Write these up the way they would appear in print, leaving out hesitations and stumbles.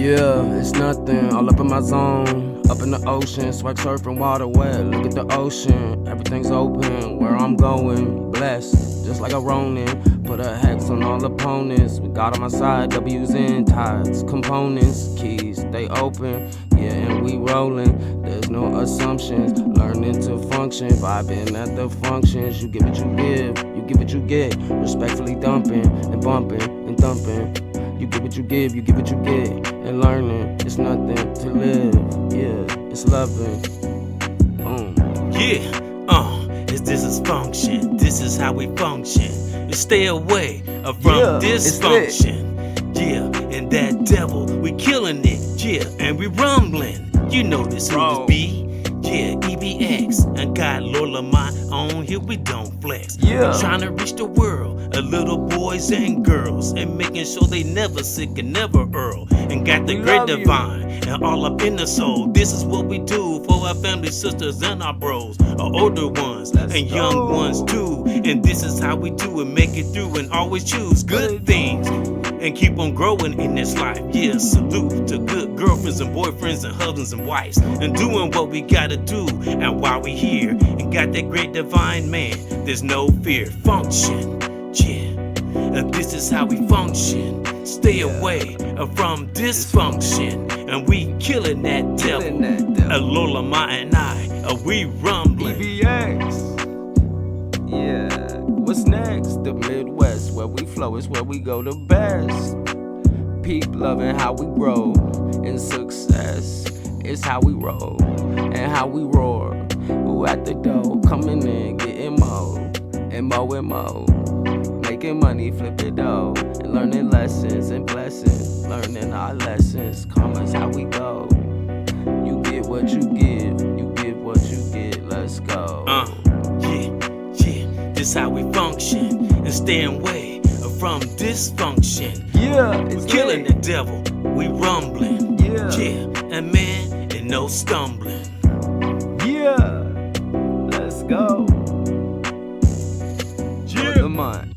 Yeah, it's nothing, all up in my zone. Up in the ocean, swag surfing, water wet. Look at the ocean, everything's open. Where I'm going, blessed, just like a Ronin. Put a hex on all opponents. We got on my side, W's in tides, components, keys, they open. Yeah, and we rolling, there's no assumptions. Learning to function, vibing at the functions. You give what you give, you give what you get. Respectfully dumping and bumping and thumping. You give what you give, you give what you get. And learning, it's nothing to live. Yeah, it's loving. Boom. Yeah, this is function. This is how we function. You stay away from dysfunction. Yeah, and that devil, we killing it. Yeah, and we rumbling. You know this who this be. Yeah, EBX and got Lord Lamont on here, we don't flex. Yeah. We're trying to reach the world of little boys and girls and making sure they never sick and never earl. And got the great divine and all up in the soul. This is what we do for our family sisters and our bros, our older ones and young ones too. And this is how we do it, make it through and always choose good things and keep on growing in this life. Yeah, salute to good girlfriends and boyfriends and husbands and wives and doing what we gotta do. And while we here and got that great divine man, there's no fear. Function, yeah. This is how we function. Stay away from dysfunction. And we killing that devil. Lola, Ma, and I, we rumbling. EBX. Yeah. What's next? The Midwest, where we flow is where we go the best. Peak loving how we grow. In success, it's how we roll and how we roar. Who at the door, coming in, getting more and more and more. Making money, flip it though, and learning lessons and blessings. Learning our lessons, commas how we go. You get what you give what you get. Let's go. Yeah. This how we function and staying away from dysfunction. Yeah, we killing the devil, we rumbling. Yeah, and man, and no stumbling. Yeah, let's go. Yeah, come on.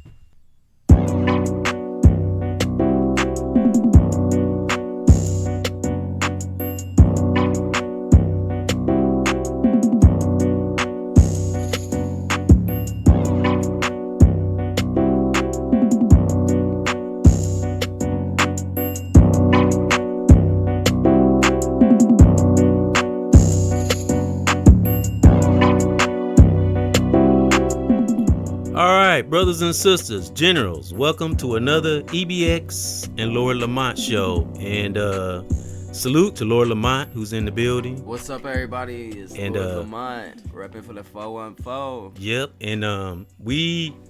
Alright, brothers and sisters, generals, welcome to another EBX and Lord Lamont show. And salute to Lord Lamont, who's in the building. What's up, everybody? It's Lord Lamont, repping for the 414. Yep, and I'm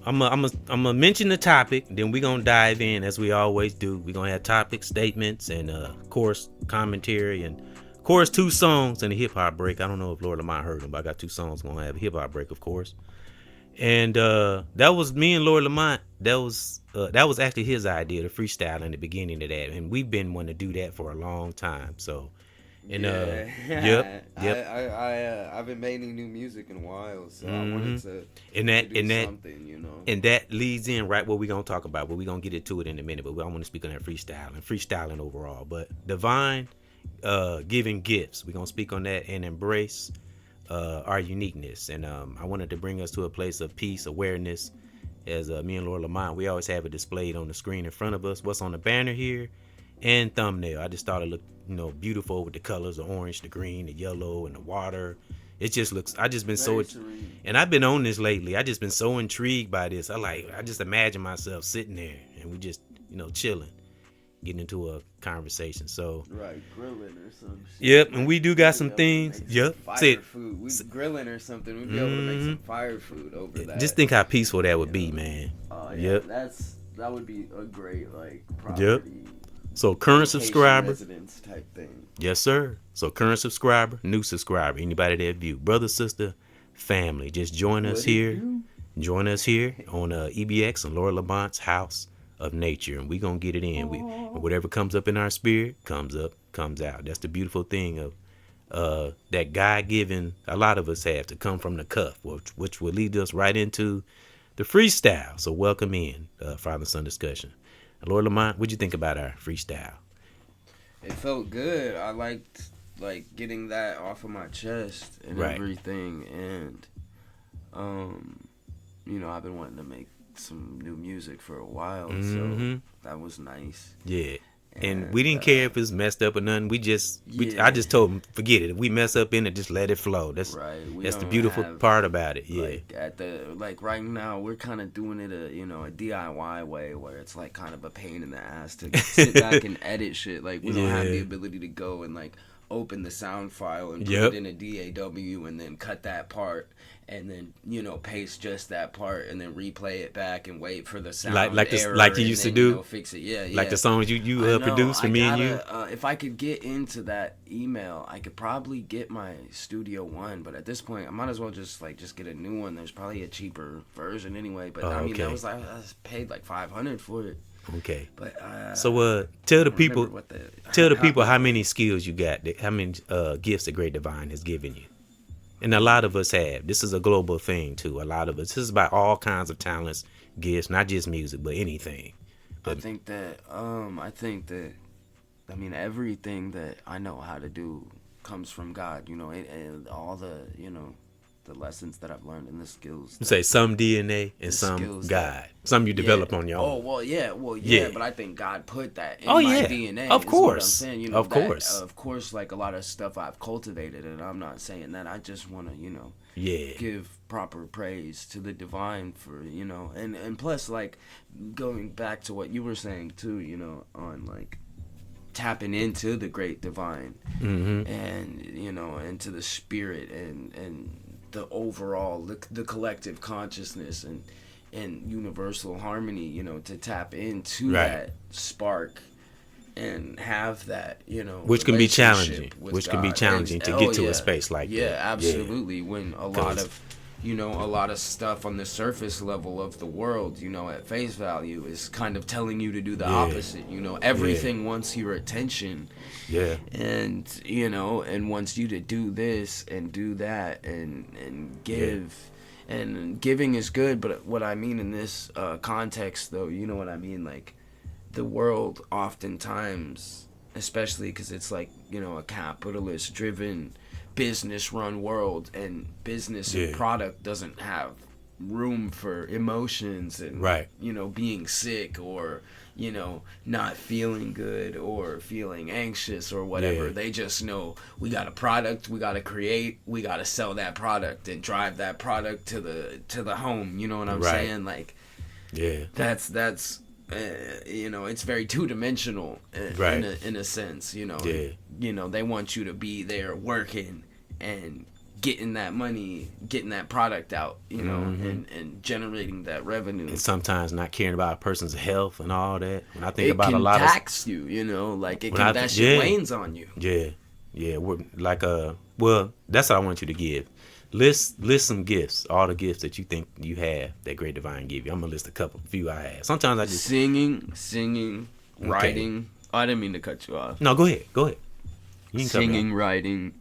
gonna mention the topic, then we're gonna dive in as we always do. We're gonna have topics, statements, and of course commentary, and of course 2 songs and a hip-hop break. I don't know if Lord Lamont heard them, but I got 2 songs. Gonna have a hip-hop break, of course. And that was me and Lord Lamont. That was actually his idea, the freestyle in the beginning of that, and we've been wanting to do that for a long time. So, and yep. I've been making new music in a while, so I wanted to do something, you know. And that leads in right what we're gonna talk about, but we're gonna get into it in a minute. But I want to speak on that freestyling overall. But divine giving gifts, we're gonna speak on that and embrace our uniqueness. And I wanted to bring us to a place of peace, awareness. As me and Lord Lamont, we always have it displayed on the screen in front of us, what's on the banner here and thumbnail. I just thought it looked beautiful with the colors, the orange, the green, the yellow, and the water. It just looks, I just been and I've been on this lately. I just been so intrigued by this. I just imagine myself sitting there and we just chilling, getting into a conversation. So grilling or some shit. Yep, and we do got some things. Yep, fire food. We grilling or something. We'd be able to make some fire food over that. Just think how peaceful that would be, man. Yep, that would be a great property. Yep. So current subscriber, residence type thing. Yes, sir. So current subscriber, new subscriber, anybody that view, brother, sister, family, just join us here. Join us here on EBX and Lord Lamont's House of Nature, and we gonna get it in. Whatever comes up in our spirit comes up, comes out. That's the beautiful thing of that God-given, a lot of us have to come from the cuff, which will lead us right into the freestyle. So welcome in Father and Son discussion. Lord Lamont, what'd you think about our freestyle? it felt good. I liked like getting that off of my chest and everything, and you know, I've been wanting to make some new music for a while, so that was nice. Yeah. And we didn't care if it's messed up or nothing. I just told him, forget it. If we mess up in it, just let it flow. That's the beautiful part about it. Yeah. Like right now, we're kind of doing it a DIY way, where it's like kind of a pain in the ass to sit back and edit shit. Like we don't have the ability to go and like open the sound file and put it in a DAW and then cut that part and then, you know, paste just that part and then replay it back and wait for the sound error like you used to do, you know, fix it. Yeah. Like the songs you produced for me and you. If I could get into that email, I could probably get my Studio One, but at this point I might as well just get a new one. There's probably a cheaper version anyway, but I mean, that was like, I paid like $500 for it. Okay. But so tell the people how many skills you got, how many gifts the Great Divine has given you. And a lot of us have. This is a global thing too. A lot of us. This is about all kinds of talents, gifts, not just music, but anything. I think that I mean, everything that I know how to do comes from God, you know, and all the, you know, the lessons that I've learned and the skills. You say some DNA and some God. Some you develop on your own. Oh, well, yeah, but I think God put that in my DNA. Of course. Is what I'm saying. You know, of course, like a lot of stuff I've cultivated, and I'm not saying that. I just want to, you know, give proper praise to the divine for, you know, and plus, like, going back to what you were saying, too, you know, on, like, tapping into the great divine and, you know, into the spirit and the overall, the collective consciousness and universal harmony, you know, to tap into that spark and have that, you know, which can be challenging, to get to a space like that. Yeah, absolutely. When a lot of stuff on the surface level of the world, you know, at face value is kind of telling you to do the opposite. You know, everything wants your attention. Yeah. And, you know, and wants you to do this and do that and give. Yeah. And giving is good, but what I mean in this context, though, you know what I mean? Like, the world oftentimes, especially because it's like, you know, a capitalist-driven, business-run world, and business and product doesn't have room for emotions and, you know, being sick or, you know, not feeling good or feeling anxious or whatever. They just know we got a product, we got to create, we got to sell that product and drive that product to the home. You know what I'm saying? Like, that's you know, it's very two-dimensional in a sense, you know. You know, they want you to be there working and getting that money, getting that product out, you know, and generating that revenue. And sometimes not caring about a person's health and all that. When I think about a lot of... It can tax you, you know, like that shit weighs on you. Yeah, we're like, well, that's what I want you to give. List some gifts, all the gifts that you think you have that Great Divine give you. I'm gonna list a few I have. Sometimes I just singing, writing. Oh, I didn't mean to cut you off. No, go ahead. You can singing, writing,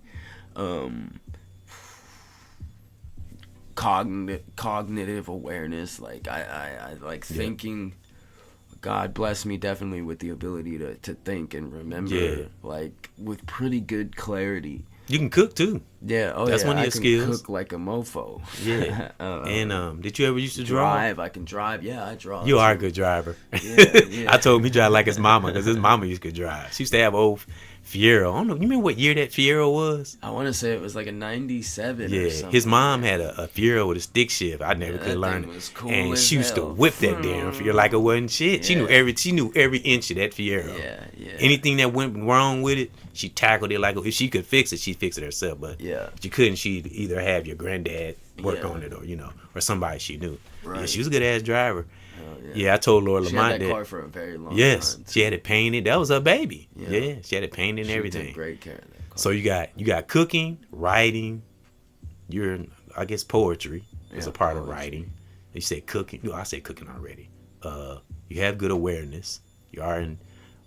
cognitive awareness. Like I like thinking. God bless me definitely with the ability to think and remember, like with pretty good clarity. You can cook too. Yeah, that's one of your skills. I can cook like a mofo. Yeah. And did you ever used to drive? I can drive. Yeah, I drive. You are a good driver. Yeah. I told him he drive like his mama because his mama used to drive. She used to have old Fiero. I don't know. You remember what year that Fiero was? I want to say it was like a 97 or something. His mom had a Fiero with a stick shift. I never could learn it. Was cool and she used to whip that damn Fiero like it wasn't shit. Yeah. She knew every inch of that Fiero. Yeah. Anything that went wrong with it, she tackled it like if she could fix it, she'd fix it herself. But if she couldn't, she'd either have your granddad work on it or, you know, or somebody she knew. Right. Yeah, she was a good ass driver. Yeah, I told Lord Lamont that. She had that car for a very long time. Yes, she had it painted. That was her baby. Yeah, she had it painted and everything. Took great care of that car. So you got cooking, writing. I guess poetry is a part of writing. You said cooking. No, I said cooking already. You have good awareness. You are in.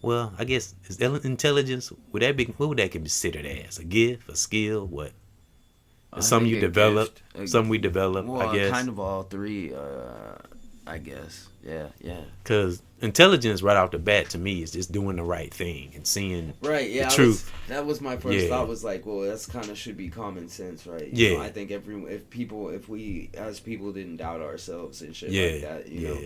Well, I guess is intelligence. What would that considered as? A gift, a skill, what? Something you developed. Something we developed. Well, I guess. Kind of all three. I guess. Yeah. Because intelligence right off the bat to me is just doing the right thing and seeing the truth. That was my first thought. Was like, well, that's kind of should be common sense, right? You know, I think if we as people didn't doubt ourselves and shit like that, you know,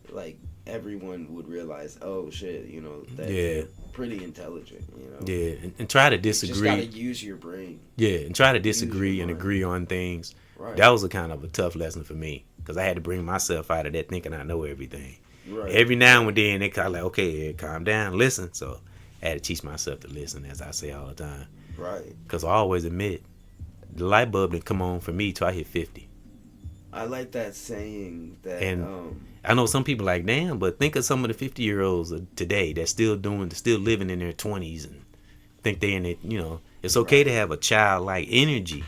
like everyone would realize, oh shit, you know, that you're pretty intelligent, you know. Yeah, and try to disagree. You just gotta use your brain. Yeah, and try to disagree and agree on things. Right. That was a kind of a tough lesson for me because I had to bring myself out of that thinking I know everything. Right. Every now and then they kind of like, okay, calm down, listen. So I had to teach myself to listen, as I say all the time. Right. Because I always admit the light bulb didn't come on for me till I hit 50. I like that saying that. And I know some people like, damn, but think of some of the 50-year-olds today that's still living in their 20s and think they in it. You know, it's okay to have a childlike energy.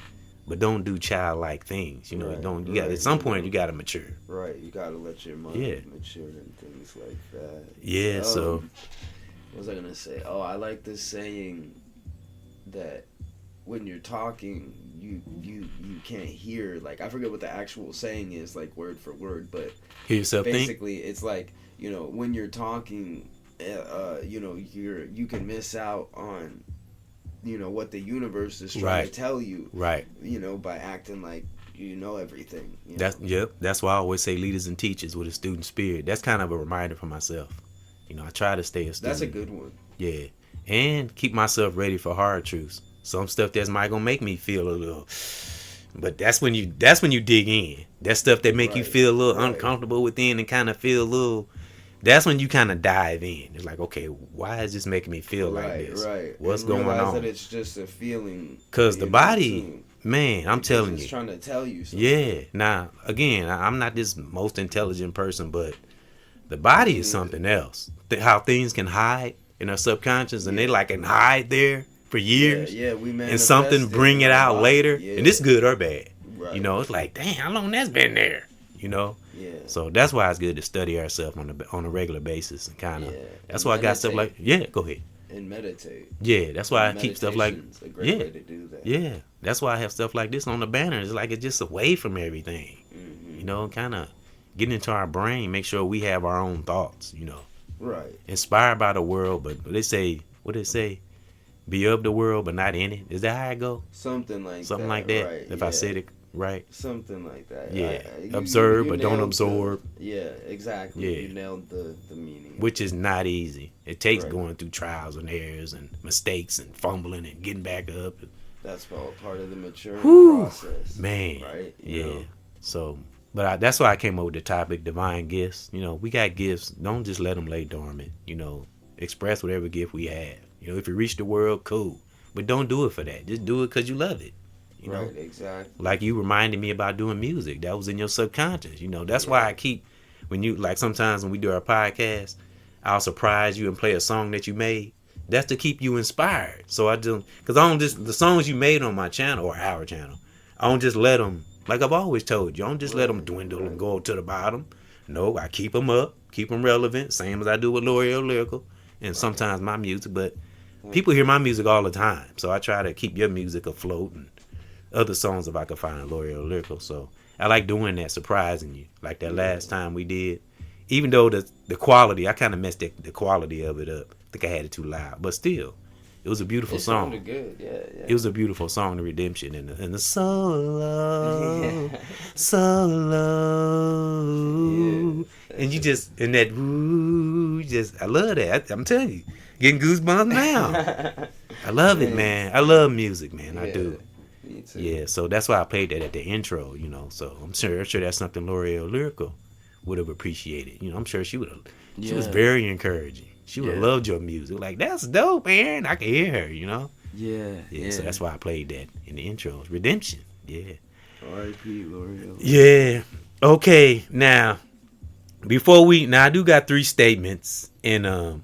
But don't do childlike things, you know. You got at some point you got to mature. Right, you got to let your mind mature and things like that. Yeah. So, what was I gonna say? Oh, I like this saying that when you're talking, you can't hear. Like I forget what the actual saying is, like word for word, but hear yourself basically it's like, you know, when you're talking, you know, you can miss out on, you know, what the universe is trying to tell you, you know, by acting like you know everything. You know? That's why I always say leaders and teachers with a student spirit. That's kind of a reminder for myself. You know, I try to stay a student. That's a good one. Yeah, and keep myself ready for hard truths. Some stuff that's might gonna make me feel a little, but that's when you dig in. That stuff that make you feel a little uncomfortable within and kind of feel a little. That's when you kind of dive in. It's like, okay, why is this making me feel like this? Right. What's and going on? That it's just a feeling. Because the body, man, I'm telling you. It's trying to tell you something. Yeah. Now, again, I'm not this most intelligent person, but the body is something else. How things can hide in our subconscious, and they like can hide there for years. Yeah, we manifest and something bring it out later, yeah. and it's good or bad. Right. You know, it's like, damn, how long that's been there? You know. Yeah. So that's why it's good to study ourselves on a regular basis and kind of. Yeah. That's why I got stuff like go ahead. And meditate. Yeah, that's why I keep stuff like a great way to do that. Yeah, that's why I have stuff like this on the banner. It's like it's just away from everything. You know, kind of getting into our brain, make sure we have our own thoughts. You know. Right. Inspired by the world, but they say what they say. Be of the world, but not in it. Is that how it go? Something like that. Right. If I said it right. Something like that. Yeah. Observe, but don't absorb. Yeah, exactly. Yeah. You nailed the meaning. Which is not easy. It takes going through trials and errors and mistakes and fumbling and getting back up. That's all part of the maturing process. Man. Right? You know? So, but that's why I came up with the topic, divine gifts. You know, we got gifts. Don't just let them lay dormant. You know, express whatever gift we have. You know, if you reach the world, cool. But don't do it for that. Just do it because you love it. You know? Right, exactly. Like you reminded me about doing music. That was in your subconscious. You know, that's why I keep, when you, like sometimes when we do our podcast, I'll surprise you and play a song that you made. That's to keep you inspired. So I do, because I don't just, the songs you made on my channel or our channel, I don't just let them, like I've always told you, I don't just let them dwindle and go to the bottom. No, I keep them up, keep them relevant, same as I do with L'Oreal Lyrical and sometimes my music. But people hear my music all the time. So I try to keep your music afloat and other songs if I can find L'Oreal Lyrical. So I like doing that, surprising you. Like that last time we did. Even though the quality, I kind of messed the quality of it up. I think I had it too loud. But still, it was a beautiful song. It sounded good, yeah. It was a beautiful song, The Redemption. And the solo, solo. Yeah, and you just, and that, woo, just, I love that. I'm telling you, getting goosebumps now. I love it, man. I love music, man. I do. Me too. Yeah, so that's why I played that at the intro, you know. So I'm sure that's something L'Oreal Lyrical would have appreciated. You know, I'm sure she would have. She was very encouraging. She would have loved your music. Like, that's dope, man. I can hear her, you know. Yeah. So that's why I played that in the intro. Redemption. Yeah. R.I.P. L'Oreal. Yeah. Okay. Now, I do got 3 statements, and a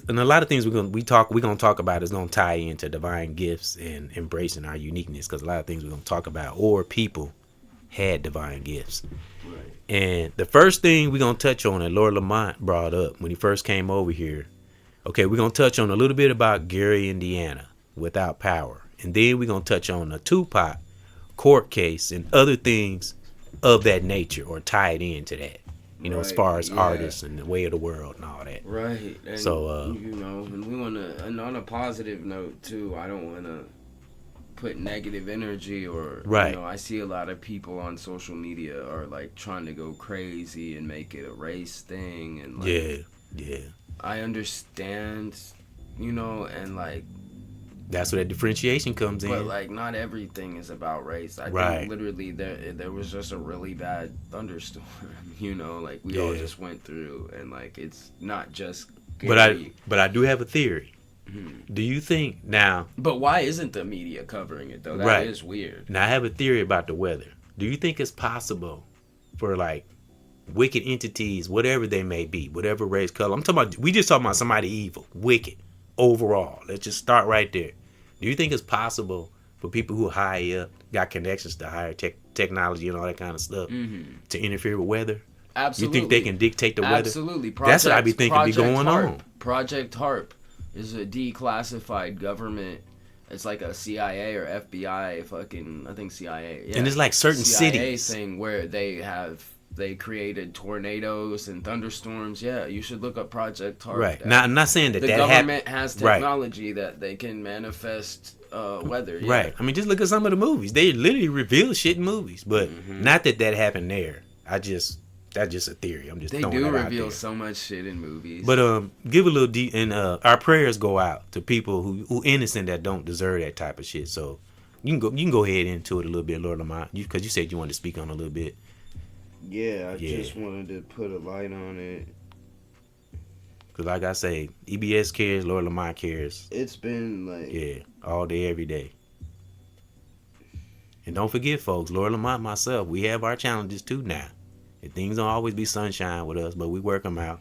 lot of things we're gonna talk about is gonna tie into divine gifts and embracing our uniqueness, because a lot of things we're gonna talk about or people had divine gifts. Right. And the first thing we're gonna touch on, and Lord Lamont brought up when he first came over here. Okay, we're gonna touch on a little bit about Gary, Indiana, without power, and then we're gonna touch on a Tupac court case and other things of that nature, or tied into that. you know, as far as artists and the way of the world and all that. Right. And, so, you know, and we want to, and on a positive note, too, I don't want to put negative energy or, you know, I see a lot of people on social media are, like, trying to go crazy and make it a race thing. And, like, yeah. I understand, you know, and, like, that's where that differentiation comes in. But, like, not everything is about race. I think literally there was just a really bad thunderstorm, you know, like we all just went through, and, like, it's not just Gary. But I do have a theory. Do you think now... But why isn't the media covering it, though? That is weird. Now, I have a theory about the weather. Do you think it's possible for, like, wicked entities, whatever they may be, whatever race, color... we just talking about somebody evil, wicked, overall. Let's just start right there. Do you think it's possible for people who are high up, got connections to higher technology and all that kind of stuff, to interfere with weather? Absolutely. You think they can dictate the weather? Absolutely. That's what I be thinking be going on. Project HARP is a declassified government. It's like a CIA or FBI, I think CIA. Yeah. And it's like certain CIA cities thing where they created tornadoes and thunderstorms. Yeah, you should look up Project HARP. Right. Now, I'm not saying that the government has technology that they can manifest weather. Yeah. Right. I mean, just look at some of the movies. They literally reveal shit in movies, but not that happened there. That's just a theory. I'm just they throwing do that out reveal there. so much shit in movies. But give a little deep, and our prayers go out to people who innocent that don't deserve that type of shit. So you can go ahead into it a little bit, Lord Lamont, because you said you wanted to speak on it a little bit. Yeah, I just wanted to put a light on it. Because like I say, EBS cares, Lord Lamont cares. It's been like... Yeah, all day, every day. And don't forget, folks, Lord Lamont, myself, we have our challenges too now. And things don't always be sunshine with us, but we work them out.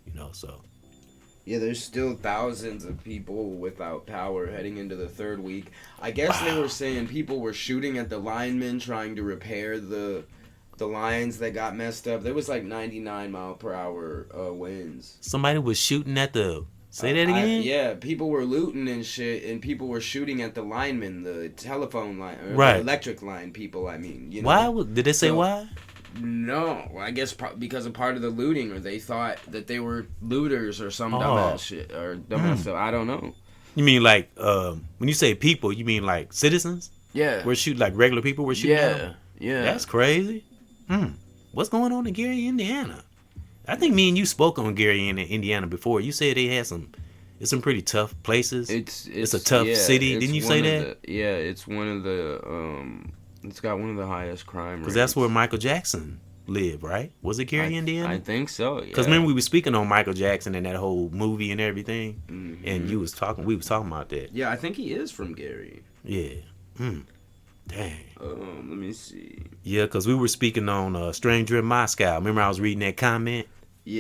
You know, so... Yeah, there's still thousands of people without power heading into the third week. I guess they were saying people were shooting at the linemen trying to repair the lines that got messed up. There was like 99 mile per hour winds. Somebody was shooting at the... Say that again? Yeah, people were looting and shit, and people were shooting at the linemen, the telephone line, or the electric line people, I mean. You know? Why? Did they say why? No, I guess because of part of the looting, or they thought that they were looters or some dumbass shit, or dumbass stuff. I don't know. You mean like, when you say people, you mean like citizens? Yeah. We're shooting, like regular people we're shooting at? Yeah. That's crazy. What's going on in Gary, Indiana? I think me and you spoke on Gary, Indiana before. You said they had some pretty tough places. It's a tough city. Didn't you say that? It's one of the it's got one of the highest crime rates. Because that's where Michael Jackson lived, right? Was it Gary, Indiana? I think so. Yeah. Because remember we were speaking on Michael Jackson and that whole movie and everything, and we was talking about that. Yeah, I think he is from Gary. Yeah. Dang. Let me see. Yeah, because we were speaking on Stranger in Moscow. Remember I was reading that comment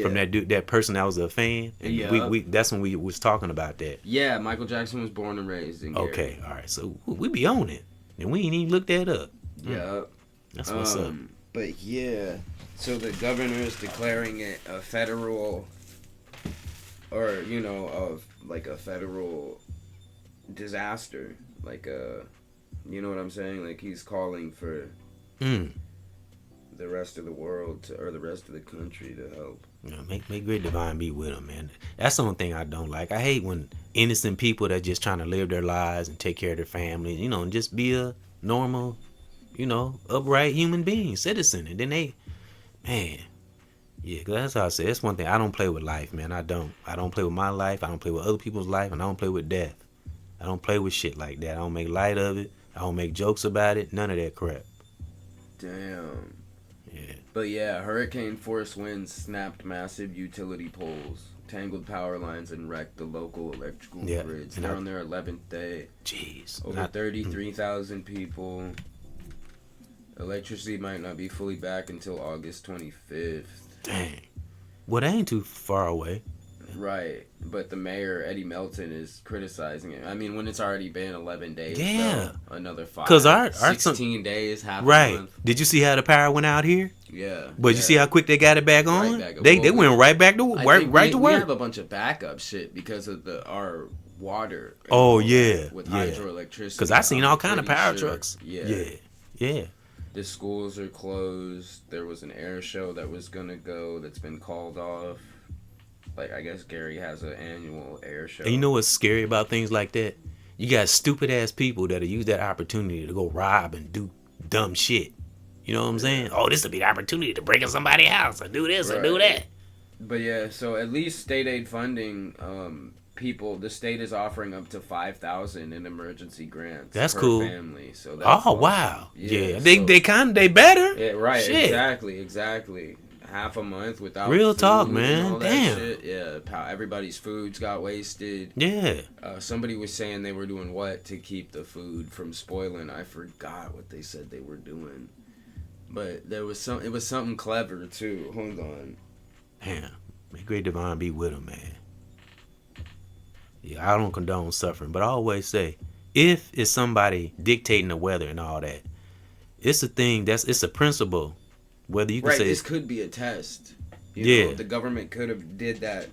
from that dude, that person that was a fan? And we that's when we was talking about that. Yeah, Michael Jackson was born and raised in Gary. Okay, all right. So we be on it. And we ain't even looked that up. Yeah. That's what's up. But yeah, so the governor is declaring it a federal, or, you know, of like a federal disaster. Like you know what I'm saying? Like he's calling for the rest of the world or the rest of the country to help. Yeah, make great divine be with them, man. That's the only thing I don't like. I hate when innocent people that just trying to live their lives and take care of their family, you know, and just be a normal, you know, upright human being, citizen. And then they, man, yeah, cause that's how I say. That's one thing. I don't play with life, man. I don't play with my life. I don't play with other people's life, and I don't play with death. I don't play with shit like that. I don't make light of it. I don't make jokes about it. None of that crap. Damn. Yeah. But yeah, hurricane force winds snapped massive utility poles, tangled power lines, and wrecked the local electrical grids. They're on their 11th day. Jeez. Over 33,000 people. Electricity might not be fully back until August 25th. Dang. Well, that ain't too far away. Right. But the mayor, Eddie Melton, is criticizing it. I mean, when it's already been 11 days. Yeah. So another 5. 'Cause 16 days, half a month. Did you see how the power went out here? Yeah. But you see how quick they got it back on? Right back. They went right back to work. We have a bunch of backup shit because of our water. Oh, yeah. With hydroelectricity. Because I seen all kind of power trucks. Yeah. Yeah. The schools are closed. There was an air show that was gonna go that's been called off. Like, I guess Gary has an annual air show. And you know what's scary about things like that? You got stupid ass people that'll use that opportunity to go rob and do dumb shit. You know what I'm saying? Oh, this will be the opportunity to break in somebody's house or do this or do that. But yeah, so at least state aid funding, the state is offering up to $5,000 in emergency grants. That's per cool. Family. So that's awesome. Wow. Yeah. So, They better. Yeah, right. Shit. Exactly. Half a month without real food talk, and man. all that Damn. shit. Yeah, everybody's foods got wasted. Yeah. Somebody was saying they were doing what to keep the food from spoiling. I forgot what they said they were doing, but there was it was something clever too. Hold on. Damn. May great divine be with him, man. Yeah, I don't condone suffering, but I always say, if it's somebody dictating the weather and all that, it's a thing. It's a principle. Whether you can say this could be a test. You know, the government could have did that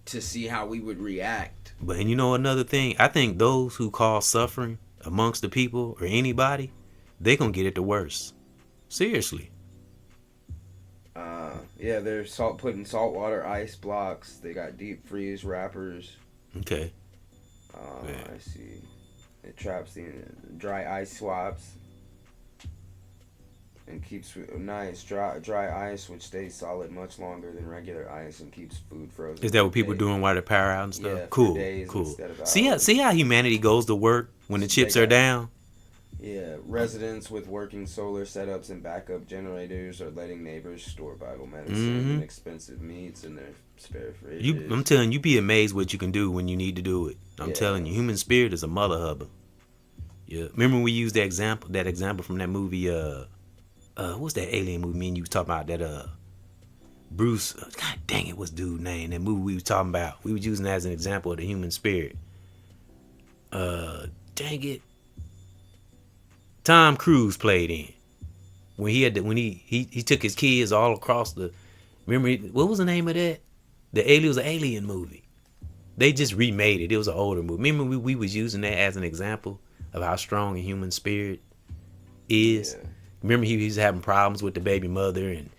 to see how we would react. But and you know another thing, I think those who cause suffering amongst the people or anybody, they gonna get it the worst. Seriously. Yeah, they're putting saltwater ice blocks. They got deep freeze wrappers. Okay. I see. It traps the dry ice swabs. And keeps dry ice, which stays solid much longer than regular ice and keeps food frozen. Is that what people doing while they're power out and stuff? Yeah, cool, days cool. Of see how humanity goes to work when the chips are down? Yeah, residents with working solar setups and backup generators are letting neighbors store Bible medicine and expensive meats in their spare fridges. I'm telling you, be amazed what you can do when you need to do it. I'm telling you, human spirit is a mother hubber. Yeah, remember when we used that example from that movie, what's that alien movie me and you was talking about, that Bruce, god dang it, what's dude's name, that movie we was talking about, we was using that as an example of the human spirit. Dang it, Tom Cruise played in when he took his kids all across the, remember, what was the name of that, it was an alien movie, they just remade it was an older movie. Remember we was using that as an example of how strong a human spirit is. Remember he was having problems with the baby mother and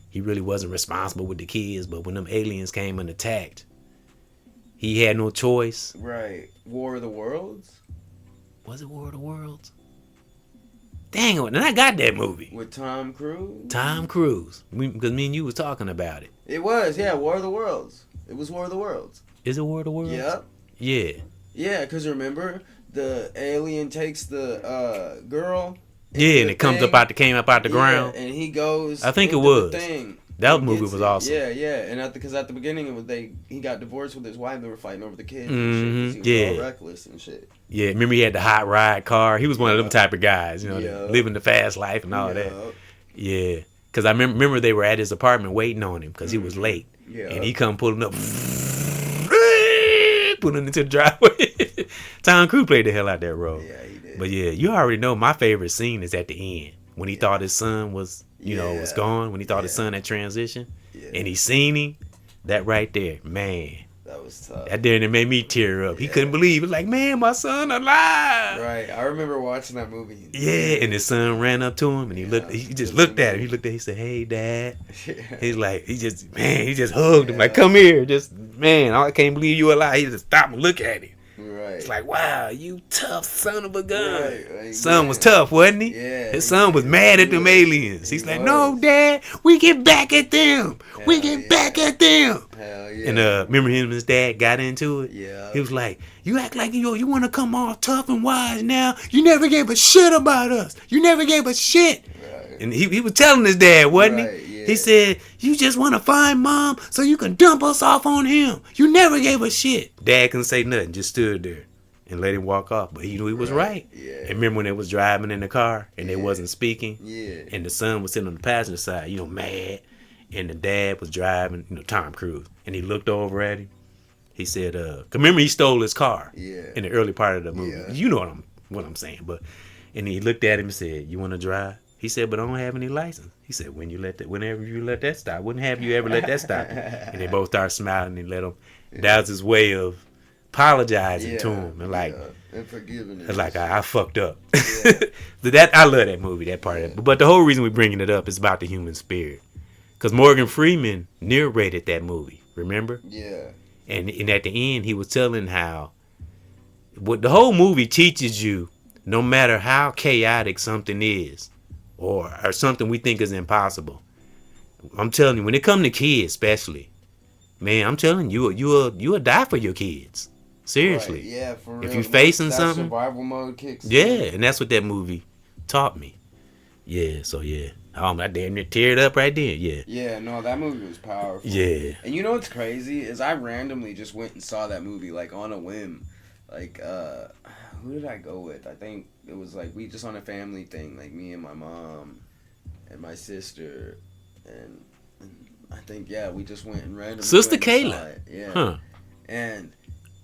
he really wasn't responsible with the kids, but when them aliens came and attacked, he had no choice. Right. War of the Worlds? Was it War of the Worlds? Dang it, and I got that movie. With Tom Cruise? Tom Cruise. Because me and you was talking about it. It was, yeah, War of the Worlds. It was War of the Worlds. Is it War of the Worlds? Yep. Yeah. Yeah, because remember, the alien takes the girl... Yeah, and it came up out the ground. And he goes. I think it was. That movie was awesome. Yeah, and because at the beginning it was he got divorced with his wife. They were fighting over the kids. Mm-hmm. And shit, he was all reckless and shit. Yeah, remember he had the hot ride car. He was one of them type of guys, you know, living the fast life and all that. Yeah, because I remember they were at his apartment waiting on him because he was late. Yeah, and he come pulling up, pulling into the driveway. Tom Cruise played the hell out that role. Yeah, he did. But yeah, you already know my favorite scene is at the end when he thought his son was, was gone. When he thought his son had transitioned, and he seen him. That right there, man. That was tough. That there made me tear up. He couldn't believe it. Like, man, my son alive. Right. I remember watching that movie. Yeah, and his son ran up to him and he just looked at him. He said, "Hey, Dad." He's like, he just hugged him. Like, come here. Just, man, I can't believe you alive. He just stopped and look at him. Right. It's like, wow, you tough son of a gun. Right. Son was tough, wasn't he? Yeah. His son was mad at them aliens. He's like, no, Dad, we get back at them. We get back at them. Hell yeah. And remember him and his dad got into it? Yeah. He was like, you act like you want to come all tough and wise now. You never gave a shit about us. You never gave a shit. Right. And he was telling his dad, wasn't he? Yeah. He said, you just want to find Mom so you can dump us off on him. You never gave a shit. Dad couldn't say nothing, just stood there and let him walk off. But he knew he was right. Yeah. And remember when they was driving in the car and they wasn't speaking? Yeah. And the son was sitting on the passenger side, mad. And the dad was driving, Tom Cruise. And he looked over at him. He said, remember he stole his car in the early part of the movie. Yeah. You know what I'm saying. And he looked at him and said, you want to drive? He said, but I don't have any license. He said, whenever you let that stop, wouldn't have you ever let that stop. And they both started smiling and let him. That was his way of apologizing to him and like and forgiving him. It's like I fucked up. That I love that movie, that part of it. But the whole reason we're bringing it up is about the human spirit, because Morgan Freeman narrated that movie. Remember? Yeah. And at the end, he was telling how what the whole movie teaches you. No matter how chaotic something is, or something we think is impossible, I'm telling you, when it comes to kids, especially, man, I'm telling you, you'll die for your kids. Seriously. Right. Yeah, for real. If you're facing that something, survival mode kicks in. Yeah, and that's what that movie taught me. Yeah, so yeah. I damn near teared up right there. Yeah. Yeah, no, that movie was powerful. Yeah. And you know what's crazy is I randomly just went and saw that movie like on a whim. Like, who did I go with? I think it was like we just on a family thing, like me and my mom and my sister, and I think we just went and randomly. Sister Kayla. Yeah. Huh. And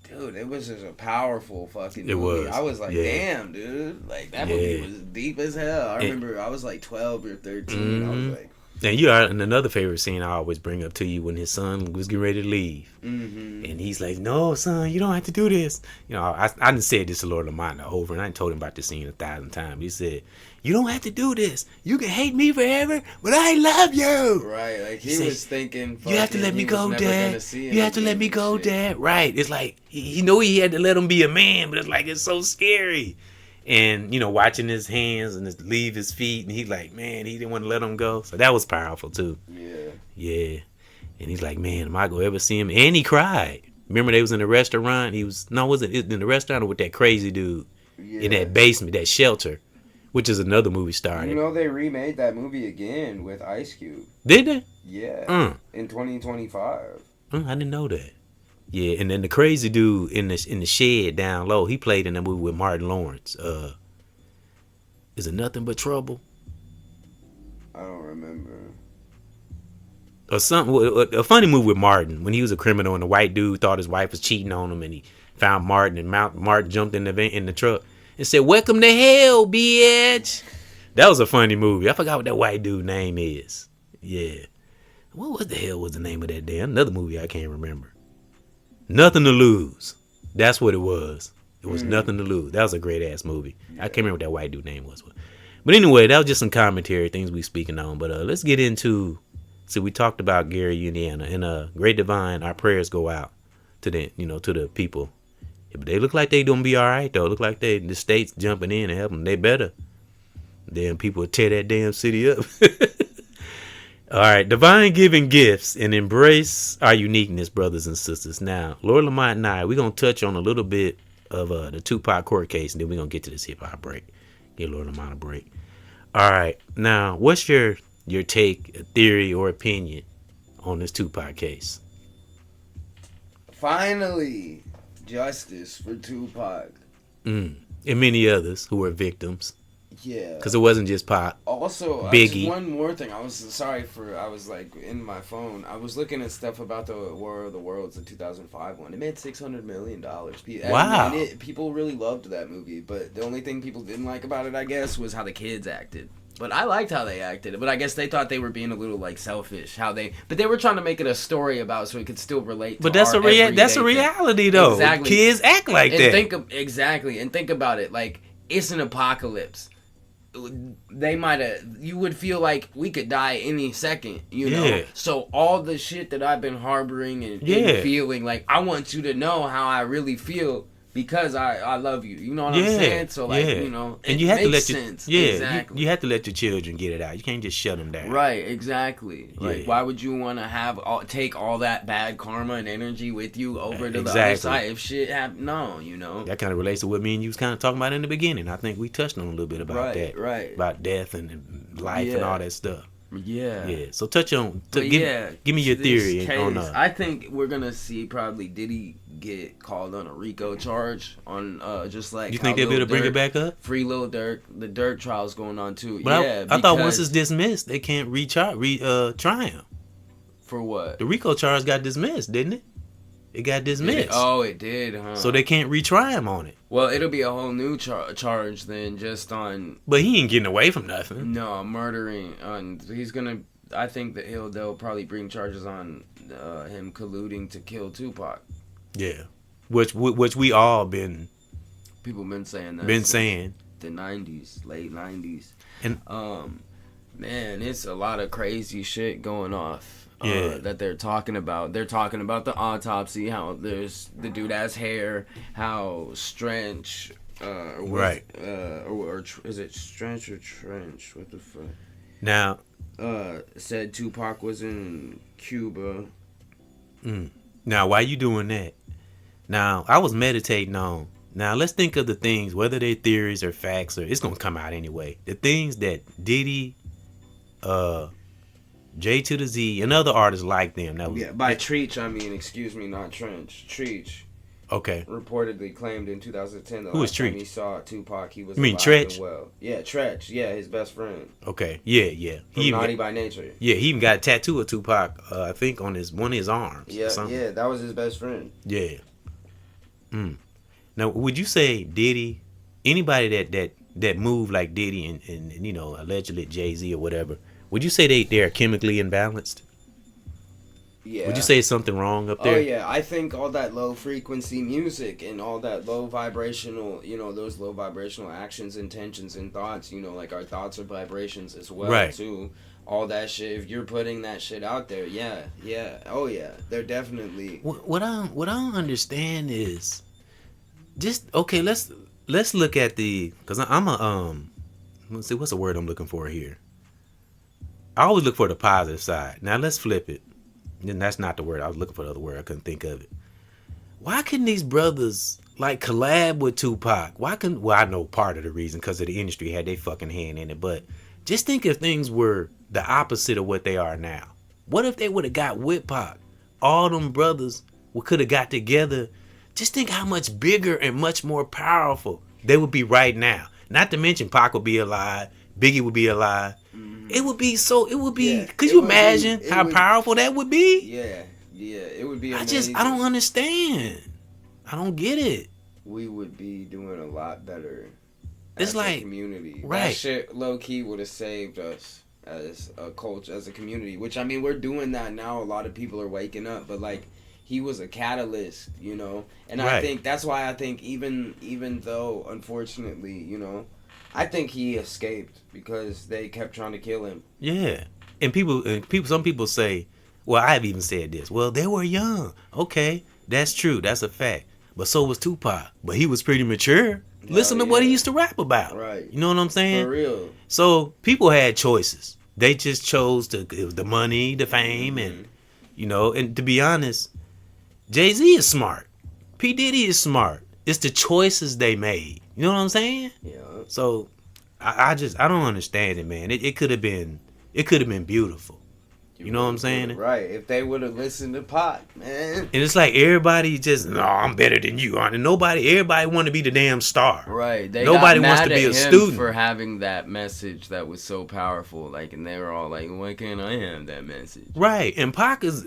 dude, it was just a powerful fucking movie. It was. I was like, damn, dude, like that movie was deep as hell. I remember I was like 12 or 13. Mm-hmm. I was like. And you are another favorite scene I always bring up to you when his son was getting ready to leave. Mm-hmm. And he's like, no, son, you don't have to do this. You know, I done said this to Lord Lamont over, and I told him about this scene 1,000 times. He said, you don't have to do this. You can hate me forever, but I love you. Right, like he was thinking, you have to let me go, Dad. You have to let me go, Dad. Right. It's like, he knew he had to let him be a man, but it's like, it's so scary. And, you know, watching his hands and leave his feet, and he's like, man, he didn't want to let him go. So that was powerful, too. Yeah. Yeah. And he's like, man, am I going to ever see him? And he cried. Remember they was in the restaurant? Was it in the restaurant or with that crazy dude in that basement, that shelter, which is another movie star. You know, they remade that movie again with Ice Cube. Did they? Yeah. In 2025. I didn't know that. Yeah, and then the crazy dude in the shed down low, he played in that movie with Martin Lawrence. Is it Nothing But Trouble? I don't remember. Or something, a funny movie with Martin when he was a criminal and the white dude thought his wife was cheating on him and he found Martin and Martin jumped in the truck and said, "Welcome to hell, bitch." That was a funny movie. I forgot what that white dude name is. Yeah, what the hell was the name of that damn another movie I can't remember. Nothing to Lose. That's what it was. It was Nothing to Lose. That was a great ass movie. I can't remember what that white dude name was. But anyway, that was just some commentary, things we speaking on. But let's get into. So we talked about Gary, Indiana, and Great Divine. Our prayers go out to the people. Yeah, but they look like they gonna be all right though. Look like the state's jumping in and helping. They better. Damn people will tear that damn city up. All right, divine giving gifts and embrace our uniqueness, brothers and sisters. Now, Lord Lamont and I, we're gonna touch on a little bit of the Tupac court case, and then we're gonna get to this hip hop break. Give Lord Lamont a break. All right, now what's your take, theory, or opinion on this Tupac case? Finally, justice for Tupac. And many others who were victims. Yeah. Because it wasn't just Pac. Also, Biggie. One more thing. I was like in my phone. I was looking at stuff about the War of the Worlds, the 2005 one. It made $600 million. Wow. People really loved that movie, but the only thing people didn't like about it, I guess, was how the kids acted. But I liked how they acted. But I guess they thought they were being a little like selfish. But they were trying to make it a story about so it could still relate. But that's a reality though. Exactly. Kids act like that. And think about it. Like it's an apocalypse. You would feel like we could die any second, you know? So all the shit that I've been harboring and feeling, like, I want you to know how I really feel because I love you. You know what I'm saying? So, like, you know, and you have to let sense. Exactly. You have to let your children get it out. You can't just shut them down. Right, exactly. Like, why would you want to take all that bad karma and energy with you over to the other side if shit happened? No, you know? That kind of relates to what me and you was kind of talking about in the beginning. I think we touched on a little bit about that. Right. About death and life and all that stuff. Yeah. So touch on. Give me your theory on. I think we're gonna see probably Diddy get called on a RICO charge on just like. You think they'll be able to bring it back up? Free Lil Durk. The Durk trial's going on too. But I thought once it's dismissed, they can't try him. For what? The RICO charge got dismissed, didn't it? It got dismissed. It did, huh? So they can't retry him on it. Well, it'll be a whole new charge then, just on. But he ain't getting away from nothing. No, murdering. He's gonna. I think that they'll probably bring charges on him colluding to kill Tupac. Yeah. which we all been People been saying that. Been saying the 90s, late 90s. And man, it's a lot of crazy shit going off. Yeah. That they're talking about. They're talking about the autopsy, how there's the dude has hair, how Strange, right. Or is it Strange or Trench? What the fuck? Now, said Tupac was in Cuba. Now, why you doing that? Now, I was meditating on. Now, let's think of the things, whether they're theories or facts, or it's gonna come out anyway. The things that Diddy, J to the Z, and other artists like them. That was, by Treach, I mean, excuse me, not Trench. Treach. Okay. Reportedly claimed in 2010 the Who is last time Treach? he saw Tupac, he was You mean alive Tretch? and well. Yeah, Tretch. Yeah, his best friend. Okay. Yeah. From Naughty by Nature. Yeah, he even got a tattoo of Tupac, I think, on one of his arms. Yeah, that was his best friend. Yeah. Now, would you say Diddy, anybody that moved like Diddy and you know, allegedly Jay-Z or whatever, would you say they're chemically imbalanced? Yeah. Would you say something wrong up there? Oh, yeah. I think all that low frequency music and all that low vibrational, you know, those low vibrational actions, intentions, and thoughts, you know, like our thoughts are vibrations as well, right. too. All that shit, if you're putting that shit out there, yeah. Oh, yeah. They're definitely... What I don't understand is, just, okay, let's look at because I'm a, let's see, what's the word I'm looking for here? I always look for the positive side. Now, let's flip it. And that's not the word. I was looking for the other word. I couldn't think of it. Why couldn't these brothers like collab with Tupac? Well, I know part of the reason because of the industry had their fucking hand in it, but just think if things were the opposite of what they are now. What if they would have got with Pac? All them brothers could have got together. Just think how much bigger and much more powerful they would be right now. Not to mention Pac would be alive, Biggie would be alive. It would be could you imagine how powerful that would be? Yeah, it would be amazing. I don't understand. I don't get it. We would be doing a lot better it's as like, a community. Right. That shit low-key would have saved us as a culture, as a community, which, I mean, we're doing that now. A lot of people are waking up, but, like, he was a catalyst, you know? And right. I think that's why I think even though, unfortunately, you know, I think he escaped because they kept trying to kill him. Yeah. And some people say, well, I've even said this. Well, they were young. Okay, that's true. That's a fact. But so was Tupac. But he was pretty mature. Listen to what he used to rap about. Right. You know what I'm saying? For real. So people had choices. They just chose the money, the fame, and, you know, and to be honest, Jay-Z is smart. P. Diddy is smart. It's the choices they made. You know what I'm saying? Yeah. So I don't understand it, man. It could have been beautiful. You know what I'm saying? Right. If they would have listened to Pac, man. And it's like everybody just, no, I'm better than you. And everybody want to be the damn star. Right. Nobody wants to be a student. For having that message that was so powerful. Like, and they were all like, why can't I have that message? Right. And Pac was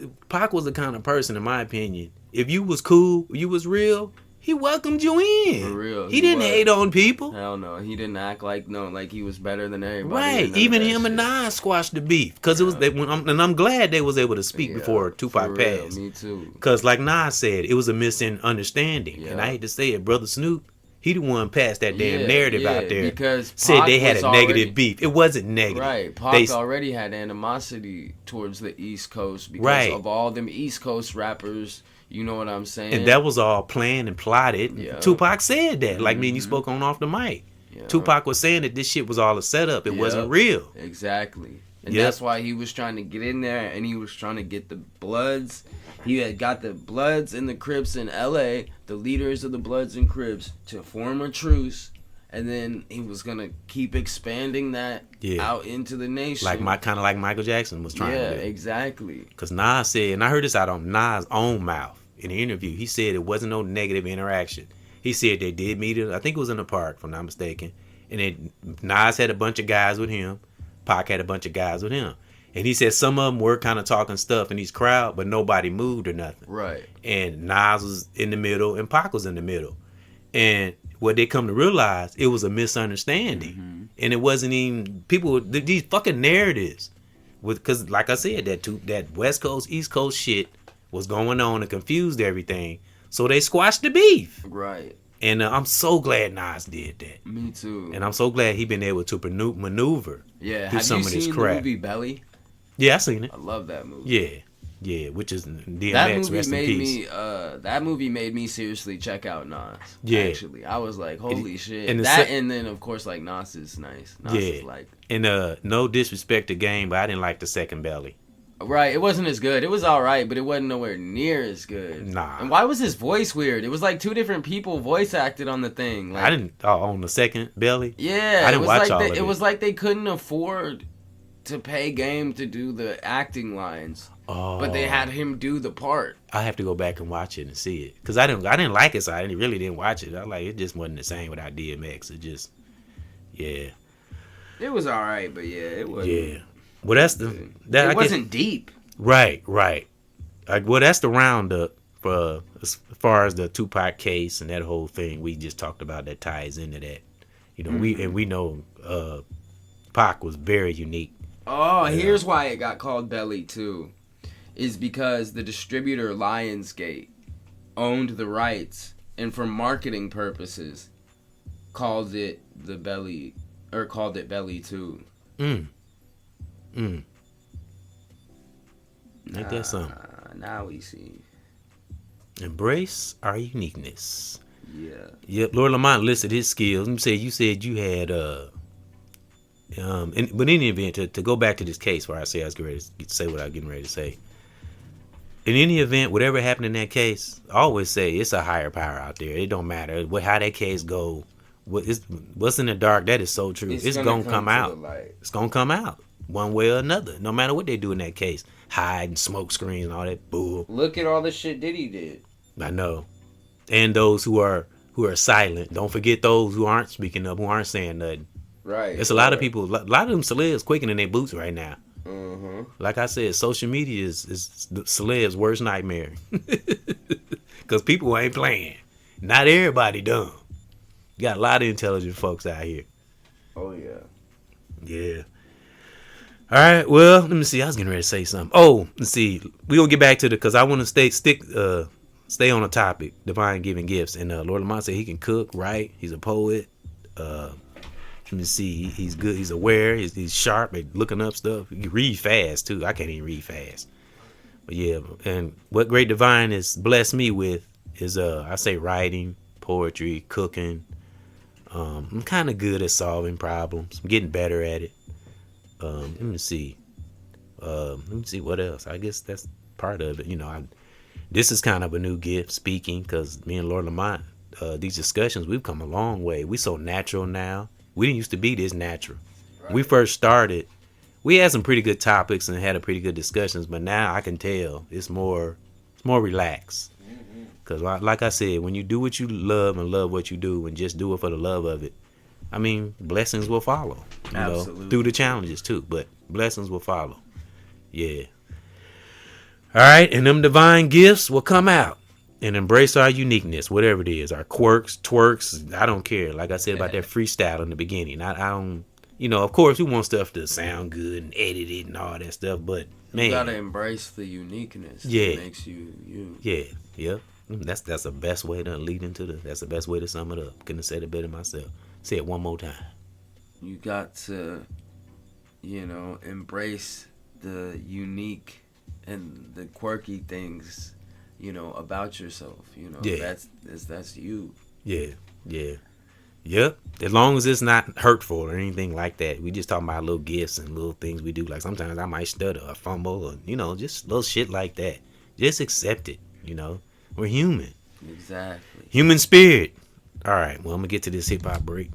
the kind of person, in my opinion, if you was cool, you was real, he welcomed you in. For real. He didn't hate on people. Hell no. He didn't act like he was better than everybody. Right. Even him and Nas squashed the beef. Because it was, and I'm glad they was able to speak before Tupac passed. Me too. Because like Nas said, it was a misunderstanding. Yeah. And I hate to say it, Brother Snoop, he the one passed that damn narrative out there. Because said Pac they had a negative beef. It wasn't negative. Right. Pac already had animosity towards the East Coast because of all them East Coast rappers. You know what I'm saying? And that was all planned and plotted. Yeah. Tupac said that. Like me and you spoke on off the mic. Yeah. Tupac was saying that this shit was all a setup. It wasn't real. Exactly. And that's why he was trying to get in there and he was trying to get the Bloods. He had got the Bloods and the Crips in L.A., the leaders of the Bloods and Crips, to form a truce. And then he was going to keep expanding that out into the nation. Kind of like Michael Jackson was trying to do. Yeah, exactly. Because Nas said, and I heard this out on Nas' own mouth in the interview, he said it wasn't no negative interaction. He said they did meet, I think it was in the park, if I'm not mistaken. And then Nas had a bunch of guys with him. Pac had a bunch of guys with him. And he said some of them were kind of talking stuff in his crowd, but nobody moved or nothing. Right. And Nas was in the middle and Pac was in the middle. And what they come to realize, it was a misunderstanding. Mm-hmm. And it wasn't even these fucking narratives. Because like I said, that West Coast, East Coast shit was going on and confused everything. So they squashed the beef. Right. And I'm so glad Nas did that. Me too. And I'm so glad he been able to maneuver through some of this crap. Have you seen the movie Belly? Yeah, I seen it. I love that movie. Yeah, which is DMX. That movie rest in peace. That movie made me seriously check out Nas. Yeah, actually, I was like, holy shit. And and then of course like Nas is nice. Nas is like, and no disrespect to Game, but I didn't like the second Belly. Right, it wasn't as good. It was all right, but it wasn't nowhere near as good. Nah. And why was his voice weird? It was like two different people voice acted on the thing. Like, I didn't on the second Belly. Yeah, I didn't watch all of it. It was like they couldn't afford to pay Game to do the acting lines. Oh. But they had him do the part. I have to go back and watch it and see it because I didn't like it, so I really didn't watch it. I like it just wasn't the same without DMX. It just it was all right, but it wasn't. Yeah. Well, that's it wasn't deep. Right. Well, that's the roundup for as far as the Tupac case and that whole thing we just talked about that ties into that. You know, we know Pac was very unique. Oh, here's why it got called Belly too, is because the distributor Lionsgate owned the rights and for marketing purposes called it Belly 2. Ain't that something? Now we see. Embrace our uniqueness. Yeah. Yep. Lord Lamont listed his skills. Let me say, you said you had but in any event, to go back to this case where I say I was getting ready to say what I was getting ready to say. In any event, whatever happened in that case, I always say it's a higher power out there. It don't matter how that case go. What's in the dark? That is so true. It's gonna come out. It's gonna come out one way or another. No matter what they do in that case, hide and smoke screens and all that bull. Look at all the shit Diddy did. I know, and those who are silent. Don't forget those who aren't speaking up, who aren't saying nothing. Right. There's a lot of people. A lot of them celebs quaking in their boots right now. Mm-hmm. Like I said, social media is the celebs' worst nightmare. Because people ain't playing. Not everybody dumb. You got a lot of intelligent folks out here. Oh, yeah. Yeah. All right. Well, let me see. I was getting ready to say something. Oh, let's see. We're going to get back to because I want to stay on the topic, divine giving gifts. And Lord Lamont said he can cook, write. He's a poet. Let me see. He's good. He's aware. He's sharp at looking up stuff. He can read fast, too. I can't even read fast. But, yeah. And what Great Divine has blessed me with is, I say, writing, poetry, cooking. I'm kind of good at solving problems. I'm getting better at it. Let me see what else. I guess that's part of it. You know, this is kind of a new gift, speaking, because me and Lord Lamont, these discussions, we've come a long way. We so natural now. We didn't used to be this natural. Right. We first started, we had some pretty good topics and had a pretty good discussions, but now I can tell it's more relaxed. Because like I said, when you do what you love and love what you do and just do it for the love of it, I mean, blessings will follow. You know, through the challenges too, but blessings will follow. Yeah. All right, and them divine gifts will come out and embrace our uniqueness, whatever it is, our quirks, twerks. I don't care. Like I said about that freestyle in the beginning, I don't. You know, of course, we want stuff to sound good and edit it and all that stuff, but man, you gotta embrace the uniqueness. Yeah, that makes you you. Yeah, yep. That's the best way to lead into that's the best way to sum it up. Couldn't have said it better myself. Say it one more time. You got to, embrace the unique and the quirky things, about yourself. Yeah. That's you. Yeah, yeah. Yep. As long as it's not hurtful or anything like that. We just talking about little gifts and little things we do. Like sometimes I might stutter or fumble or, just little shit like that. Just accept it, We're human. Exactly. Human spirit. All right. Well, I'm going to get to this hip-hop break.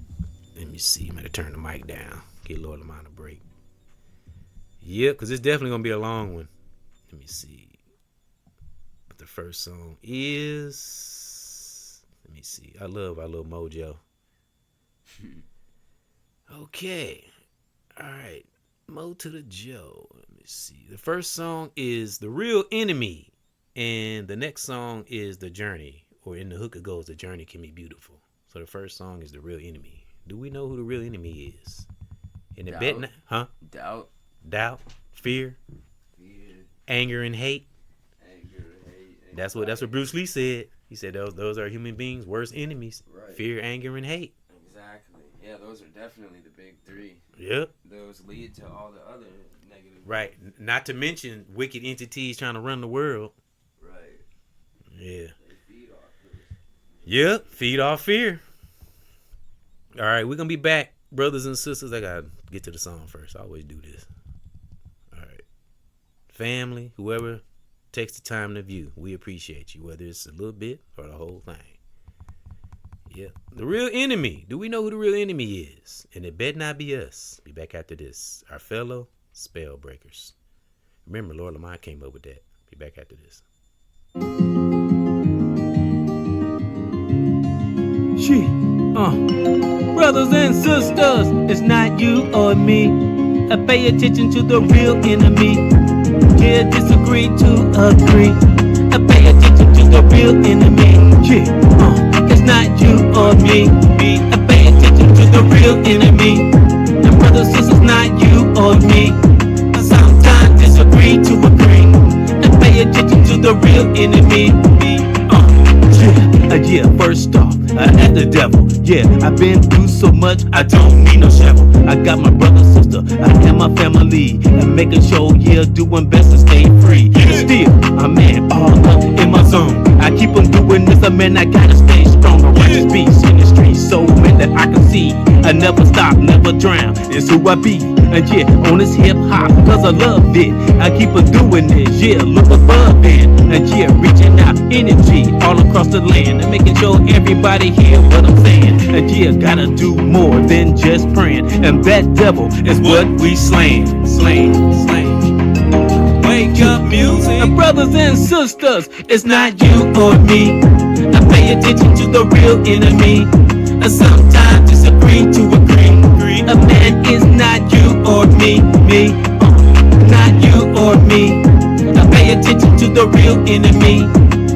Let me see. I'm going to turn the mic down. Get Lord Lamont a break. Yep, because it's definitely going to be a long one. Let me see. But the first song is... Let me see. I love our little mojo. Okay. All right. Mo to the Joe. Let me see. The first song is The Real Enemy. And the next song is The Journey. Or in the hook it goes, The Journey Can Be Beautiful. So the first song is The Real Enemy. Do we know who the real enemy is? In the bet, huh? Doubt, fear, anger and hate. Anger, hate. That's what Bruce Lee said. He said those are human beings' worst enemies. Right. Fear, anger, and hate. Exactly. Yeah, those are definitely the big three. Yep. Those lead to all the other negative. Right. Not to mention wicked entities trying to run the world. Right. Yeah. They feed off this. Yep. Feed off fear. All right, we're gonna be back, brothers and sisters. I gotta get to the song first. I always do this. All right. Family, whoever takes the time to view, we appreciate you, whether it's a little bit or the whole thing. Yeah. The real enemy. Do we know who the real enemy is? And it better not be us. Be back after this. Our fellow spell breakers. Remember, Lord Lamont came up with that. Be back after this. Brothers and sisters, it's not you or me. I pay attention to the real enemy. Yeah, disagree to agree. I pay attention to the real enemy. It's not you or me. I pay attention to the real enemy. And brothers and sisters, not you or me. I sometimes disagree to agree. I pay attention to the real enemy. Yeah, first off, at the devil. Yeah, I've been through so much, I don't need no shovel. I got my brother, sister, I am my family. And making sure, yeah, doing best to stay free. Still, a man all up in my zone. I keep on doing this, man, I gotta stay strong. A righteous beast in the streets, so man that I can see. I never stop, never drown, it's who I be. And yeah, on this hip hop, cause I love it. I keep on doing this, yeah, look above it. And yeah, reaching out energy all across the land. And making sure everybody hear what I'm saying. And yeah, gotta do more than just praying. And that devil is what we slaying. Wake up music. And brothers and sisters, it's not you or me. I pay attention to the real enemy. I sometimes disagree to agree. A man is not you or me. Not you or me. I pay attention to the real enemy.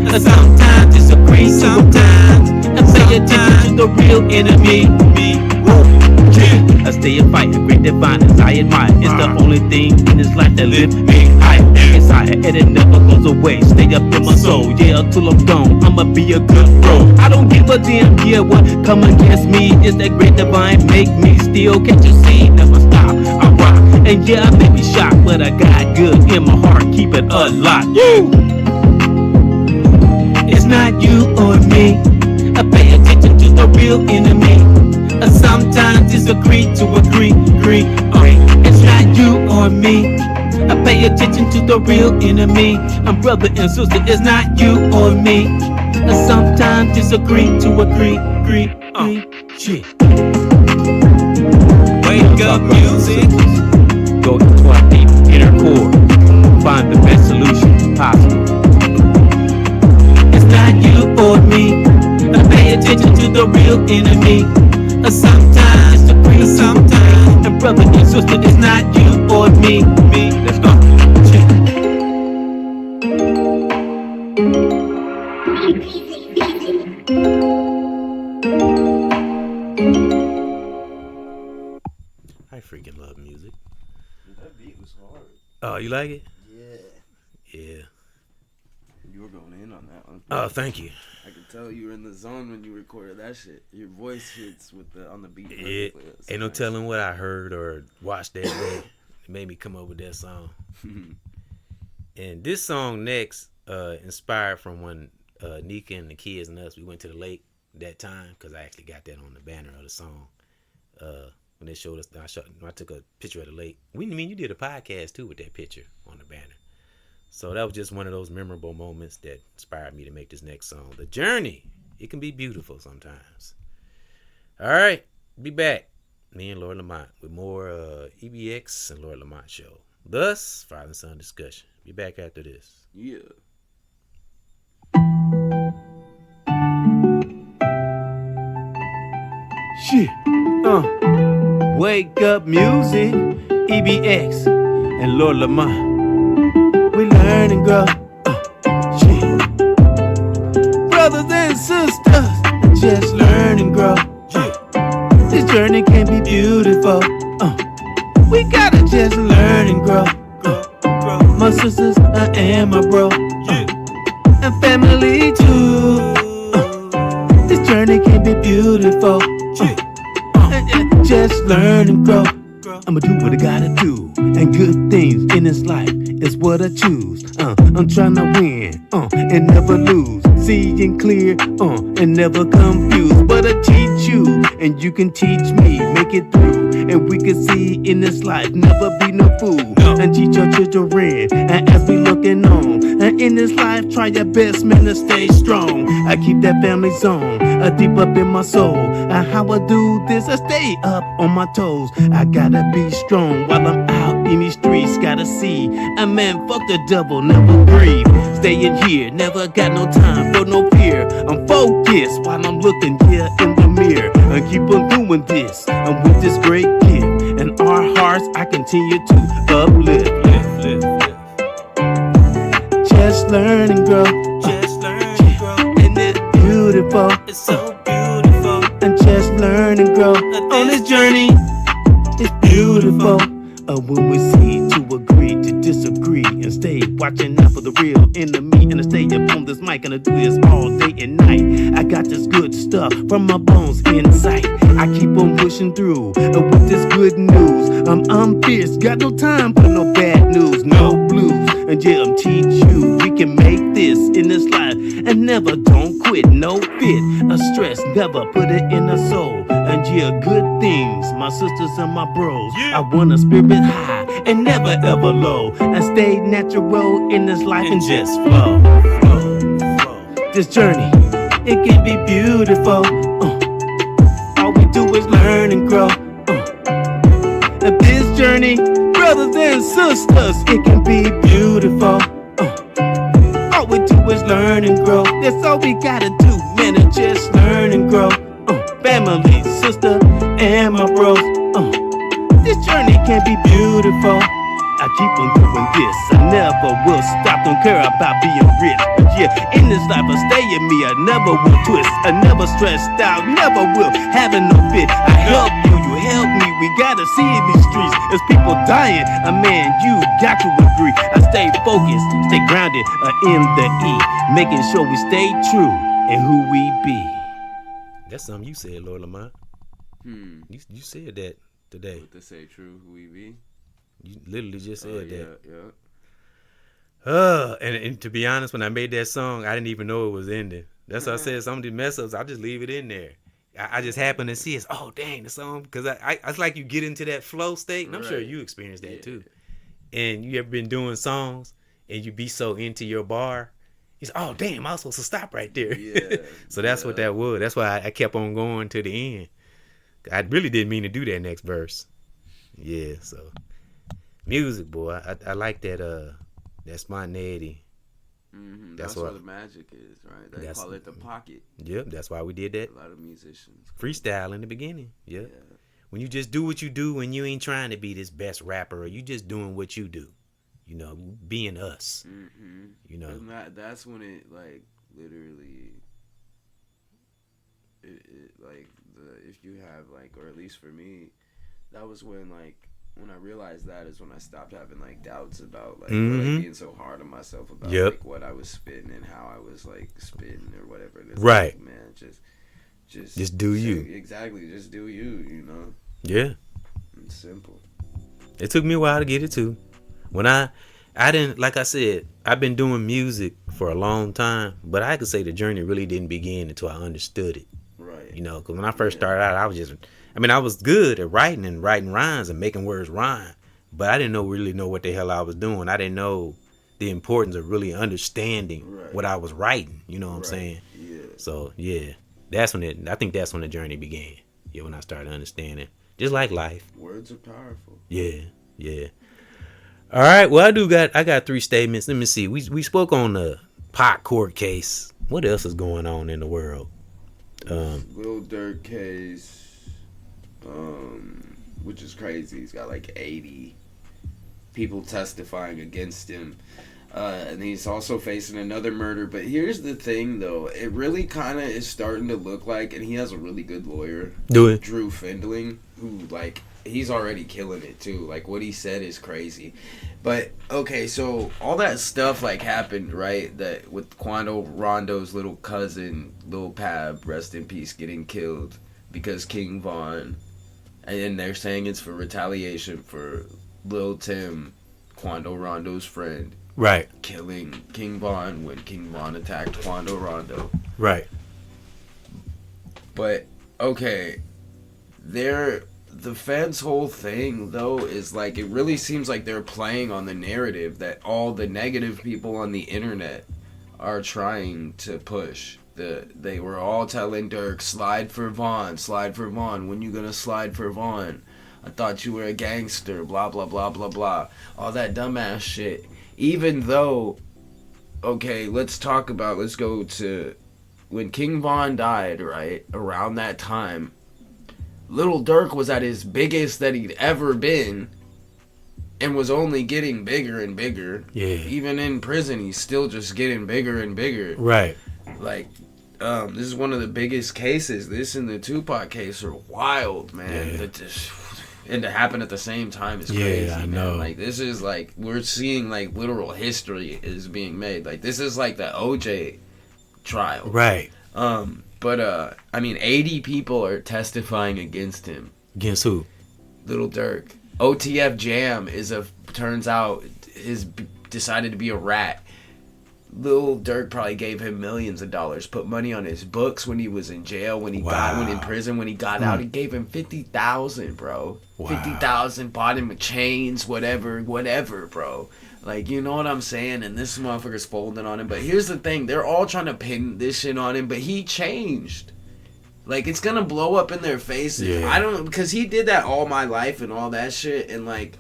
I sometimes disagree, sometimes. I pay attention to the real enemy. I stay and fight, a great divine as I admire. It's the only thing in this life that lives me higher. Inside, and it never goes away. Stay up in my soul, yeah, till I'm gone. I'ma be a good bro. I don't give a damn, yeah, what come against me is that great divine. Make me still, can't you see? Never stop, I rock. And yeah, I may be shocked, but I got good in my heart. Keep it unlocked. It's not you or me. I pay attention to the real enemy. I sometimes disagree to agree. It's not you or me. I pay attention to the real enemy. I'm brother and sister. It's not you or me. I sometimes disagree to agree. Wake up music. Go to our deep inner core. Find the best solution possible. It's not you or me. I pay attention to the real enemy. Sometimes agree, sometimes. And brother and sister, it's not you or me. Let's go. I freaking love music. That beat was hard. Oh, you like it? Yeah. You were going in on that one. Oh, thank you. I could tell you were in the zone when you recorded that shit. Your voice hits on the beat. Yeah, ain't no telling what I heard or watched that day. It made me come up with that song. And this song next, inspired from when Nika and the kids and us, we went to the lake that time, because I actually got that on the banner of the song. When they showed us, I took a picture of the lake. You did a podcast too with that picture on the banner. So that was just one of those memorable moments that inspired me to make this next song. The journey, it can be beautiful sometimes. All right, be back. Me and Lord Lamont with more EBX and Lord Lamont show. Thus, Father and Son discussion. Be back after this. Yeah. Shit. Wake up music. EBX and Lord Lamont. We learn and grow. Shit. Brothers and sisters, just learn and grow. This journey can be beautiful. We gotta just learn and grow. My sisters, I am my bro. And family too. it can be beautiful. Just learn and grow. I'ma do what I gotta do, and good things in this life is what I choose. I'm tryna win, and never lose. Seeing clear, and never confused. But I teach you, and you can teach me. Make it through, and we can see in this life. Never be no fool, and teach your children. And as we looking on, and in this life, try your best, man, to stay strong. I keep that family zone, deep up in my soul. And how I do this, I stay up on my toes. I gotta be strong while I'm out in these streets. Gotta see, man, fuck the devil, never breathe. Staying here, never got no time for no fear. I'm focused while I'm looking here in the mirror. And keep on doing this, and with this great gift. And our hearts, I continue to uplift. Just learn and grow. Just learn and grow. And it's beautiful. It's so beautiful. And just learn and grow on this journey. It's beautiful. When we see to agree to disagree and stay watching out for the real enemy. And I stay up on this mic and I do this all day and night. I got this good stuff from my bones inside. I keep on pushing through with this good news. I'm fierce, got no time for no bad news, no blues. And yeah, I'm teach you we can make this in this life. And never don't quit, no fit, a stress, never put it in a soul. And yeah, good things, my sisters and my bros. I wanna spirit high and never ever low. And stay natural in this life and just flow. This journey, it can be beautiful. All we do is learn and grow. And this journey, brothers and sisters, it can be beautiful. All we do is learn and grow. That's all we gotta do, man, and just learn and grow. Family, sister, and my bros. This journey can be beautiful. I keep on doing this. I never will stop. Don't care about being rich. But yeah, in this life I stay in me. I never will twist. I never stressed out. Never will having no fit. I help you. You help me. We gotta see in these streets. There's people dying. Man, you got to agree. I stay focused. Stay grounded. In the E. Making sure we stay true in who we be. That's something you said, Lord Lamont. You said that today. What to say true, who we be? You literally just said that. Yeah. And to be honest, when I made that song, I didn't even know it was ending. That's why I said some of these mess ups, I just leave it in there. I just happened to see it. Oh, dang, the song. Because it's like you get into that flow state. And I'm sure you experienced that too. And you ever been doing songs and you be so into your bar. He's, oh, damn, I was supposed to stop right there. Yeah. So that's what that was. That's why I kept on going to the end. I really didn't mean to do that next verse. Yeah, so music, boy. I like that spontaneity. Mm-hmm. That's where the magic is, right? They call it the pocket. Yep, that's why we did that. A lot of musicians. Freestyle in the beginning. Yep. Yeah. When you just do what you do and you ain't trying to be this best rapper, or you just doing what you do. You know, being us. Mm-hmm. You know, that's when it like literally, like if you have like, or at least for me, that was when like when I realized that is when I stopped having like doubts about like, being so hard on myself about like what I was spitting and how I was like spitting or whatever. It's right, like, man, just do you. Exactly, just do you. You know. Yeah. It's simple. It took me a while to get it too. When I didn't, like I said, I've been doing music for a long time, but I could say the journey really didn't begin until I understood it. Right. You know, because when I first started out, I was good at writing rhymes and making words rhyme, but I didn't really know what the hell I was doing. I didn't know the importance of really understanding what I was writing. You know what I'm saying? Yeah. So yeah, I think that's when the journey began. Yeah, when I started understanding, just like life. Words are powerful. Yeah. All right, well, I got 3 statements. Let me see. We spoke on the Pac court case. What else is going on in the world? Lil Durk case, which is crazy. He's got like 80 people testifying against him. And he's also facing another murder. But here's the thing, though. It really kind of is starting to look like, and he has a really good lawyer, Drew Findling. who like he's already killing it too. Like what he said is crazy. But okay, so all that stuff like happened, right? That with Quando Rondo's little cousin, Lil Pab, rest in peace, getting killed because King Von, and they're saying it's for retaliation for Lil Tim, Quando Rondo's friend, right, killing King Von when King Von attacked Quando Rondo. Right. But okay, the feds' whole thing though is like, it really seems like they're playing on the narrative that all the negative people on the internet are trying to push. They were all telling Dirk, slide for Vaughn, when you gonna slide for Vaughn? I thought you were a gangster, blah blah blah blah blah, all that dumbass shit. Even though, okay, let's go to when King Von died, right around that time, Little Dirk was at his biggest that he'd ever been, and was only getting bigger and bigger. Yeah. Even in prison, he's still just getting bigger and bigger. Right. Like, this is one of the biggest cases. This and the Tupac case are wild, man. Yeah. And to happen at the same time is crazy, I man. know. Like, this is like, we're seeing like literal history is being made. Like, this is like the OJ trial. Right. But I mean, 80 people are testifying against him. Against who? Little Dirk. OTF Jam turns out decided to be a rat. Lil Durk probably gave him millions of dollars, put money on his books when he was in jail, when in prison, when he got out. He gave him $50,000, bro. Wow. $50,000, bought him chains, whatever, bro. Like, you know what I'm saying? And this motherfucker's folding on him. But here's the thing, they're all trying to pin this shit on him, but he changed. Like, it's gonna blow up in their faces. Yeah. I don't, because he did that all my life and all that shit, and like,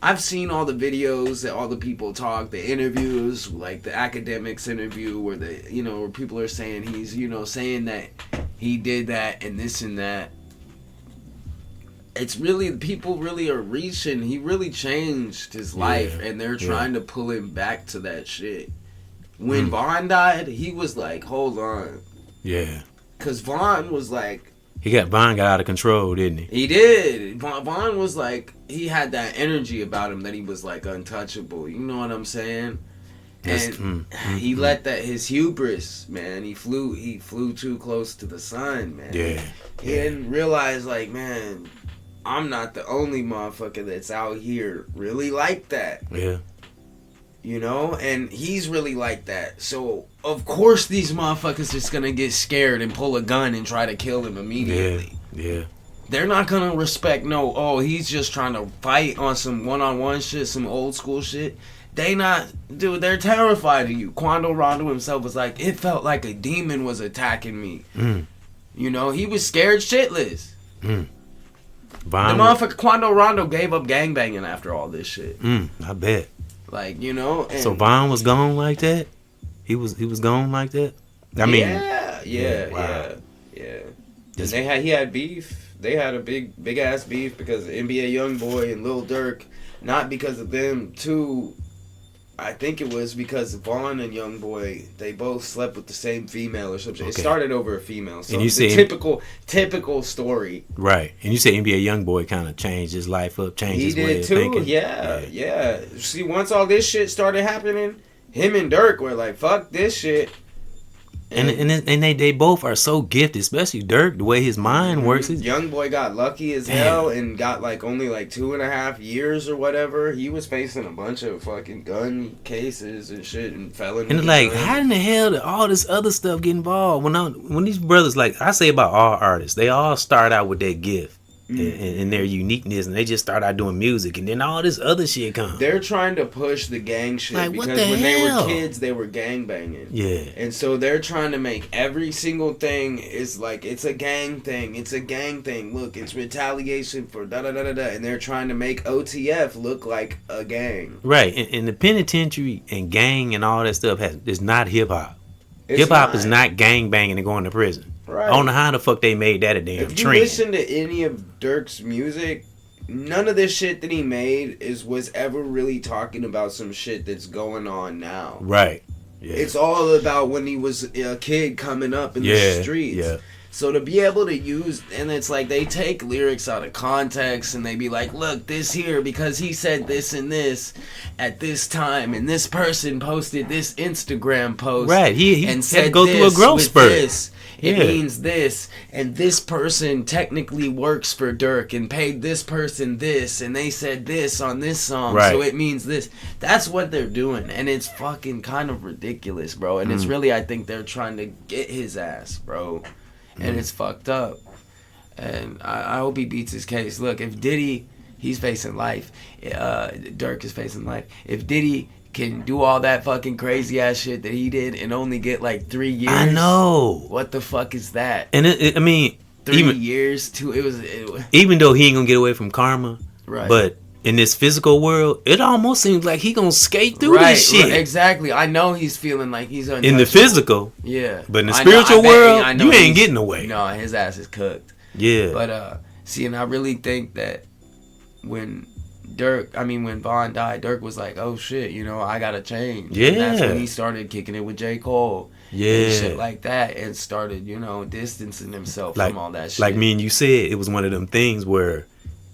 I've seen all the videos that all the people talk, the interviews, like the academics interview where where people are saying he's, saying that he did that and this and that. It's really, people really are reaching. He really changed his life, and they're trying to pull him back to that shit. When Vaughn died, he was like, hold on. Yeah. Because Vaughn was like, Vaughn got out of control, didn't he? He did. Vaughn was like, he had that energy about him that he was like untouchable. You know what I'm saying? And he let his hubris, man. He flew too close to the sun, man. Yeah. He didn't realize, like, man, I'm not the only motherfucker that's out here really like that. Yeah. And he's really like that. So, of course, these motherfuckers just gonna get scared and pull a gun and try to kill him immediately. Yeah. They're not gonna respect, he's just trying to fight on some one-on-one shit, some old school shit. They're terrified of you. Quando Rondo himself was like, it felt like a demon was attacking me. He was scared shitless. The motherfucker Quando Rondo gave up gangbanging after all this shit. I bet. Like, and so Vaughn was gone like that? He was gone like that? I mean, yeah. And he had beef. They had a big ass beef because NBA Youngboy and Lil Durk, not because of them too. I think it was because Vaughn and Youngboy, they both slept with the same female or something. Okay. It started over a female. So it's a typical story. Right. And you say NBA Youngboy kind of changed his life up, changed his way of thinking. Yeah. See, once all this shit started happening, him and Dirk were like, fuck this shit. And they both are so gifted, especially Dirk, the way his mind works. Youngboy got lucky as hell and got only 2.5 years or whatever. He was facing a bunch of fucking gun cases and shit and felony. And how in the hell did all this other stuff get involved? When these brothers, I say about all artists, they all start out with their gift. And their uniqueness, and they just start out doing music, and then all this other shit comes. They're trying to push the gang shit because when they were kids, they were gang banging. Yeah. And so they're trying to make every single thing is it's a gang thing. It's a gang thing. Look, it's retaliation for da da da da da, and they're trying to make OTF look like a gang. Right. And the penitentiary and gang and all that stuff is not hip hop. Hip hop is not gang banging and going to prison. Right. I don't know how the fuck they made that a damn trend. If you listen to any of Dirk's music, none of this shit that he made was ever really talking about some shit that's going on now. Right. Yeah. It's all about when he was a kid coming up in the streets. Yeah. So to be able to use, and it's like they take lyrics out of context and they be like, look, this here, because he said this and this at this time, and this person posted this Instagram post. Right, he and had said to go through a growth spurt. This. It means this, and this person technically works for Dirk and paid this person this, and they said this on this song, so it means this. That's what they're doing, and it's fucking kind of ridiculous, bro. And it's really, I think they're trying to get his ass, bro, and it's fucked up. And I hope he beats his case. Look, if Diddy, he's facing life. Dirk is facing life. If Diddy can do all that fucking crazy ass shit that he did and only get like 3 years. I know. What the fuck is that? And I mean, 3 years too. It was even though he ain't gonna get away from karma, right? But in this physical world, it almost seems like he gonna skate through this shit. Right, exactly. I know he's feeling like he's in the physical. Yeah. But in the spiritual world, you ain't getting away. No, his ass is cooked. Yeah. But see, and I really think that when Von died, Dirk was like, oh shit, I gotta change. Yeah. And that's when he started kicking it with J. Cole. Yeah. And shit like that, and started, distancing himself from all that shit. Like me and you said, it was one of them things where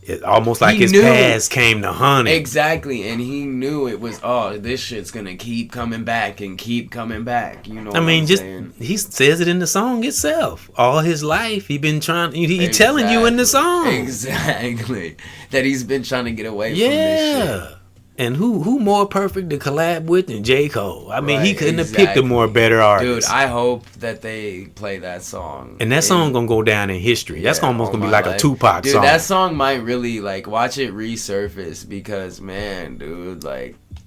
it almost like his past came to haunt him. Exactly, and he knew it was, this shit's gonna keep coming back and keep coming back. He says it in the song itself. All his life, he been trying. He telling you in the song exactly that he's been trying to get away from this shit. And who more perfect to collab with than J. Cole? I mean, he couldn't have picked a more better artist. Dude, I hope that they play that song. And that song gonna go down in history. That's almost gonna be like a Tupac song. Dude, that song might really, watch it resurface because, man, dude,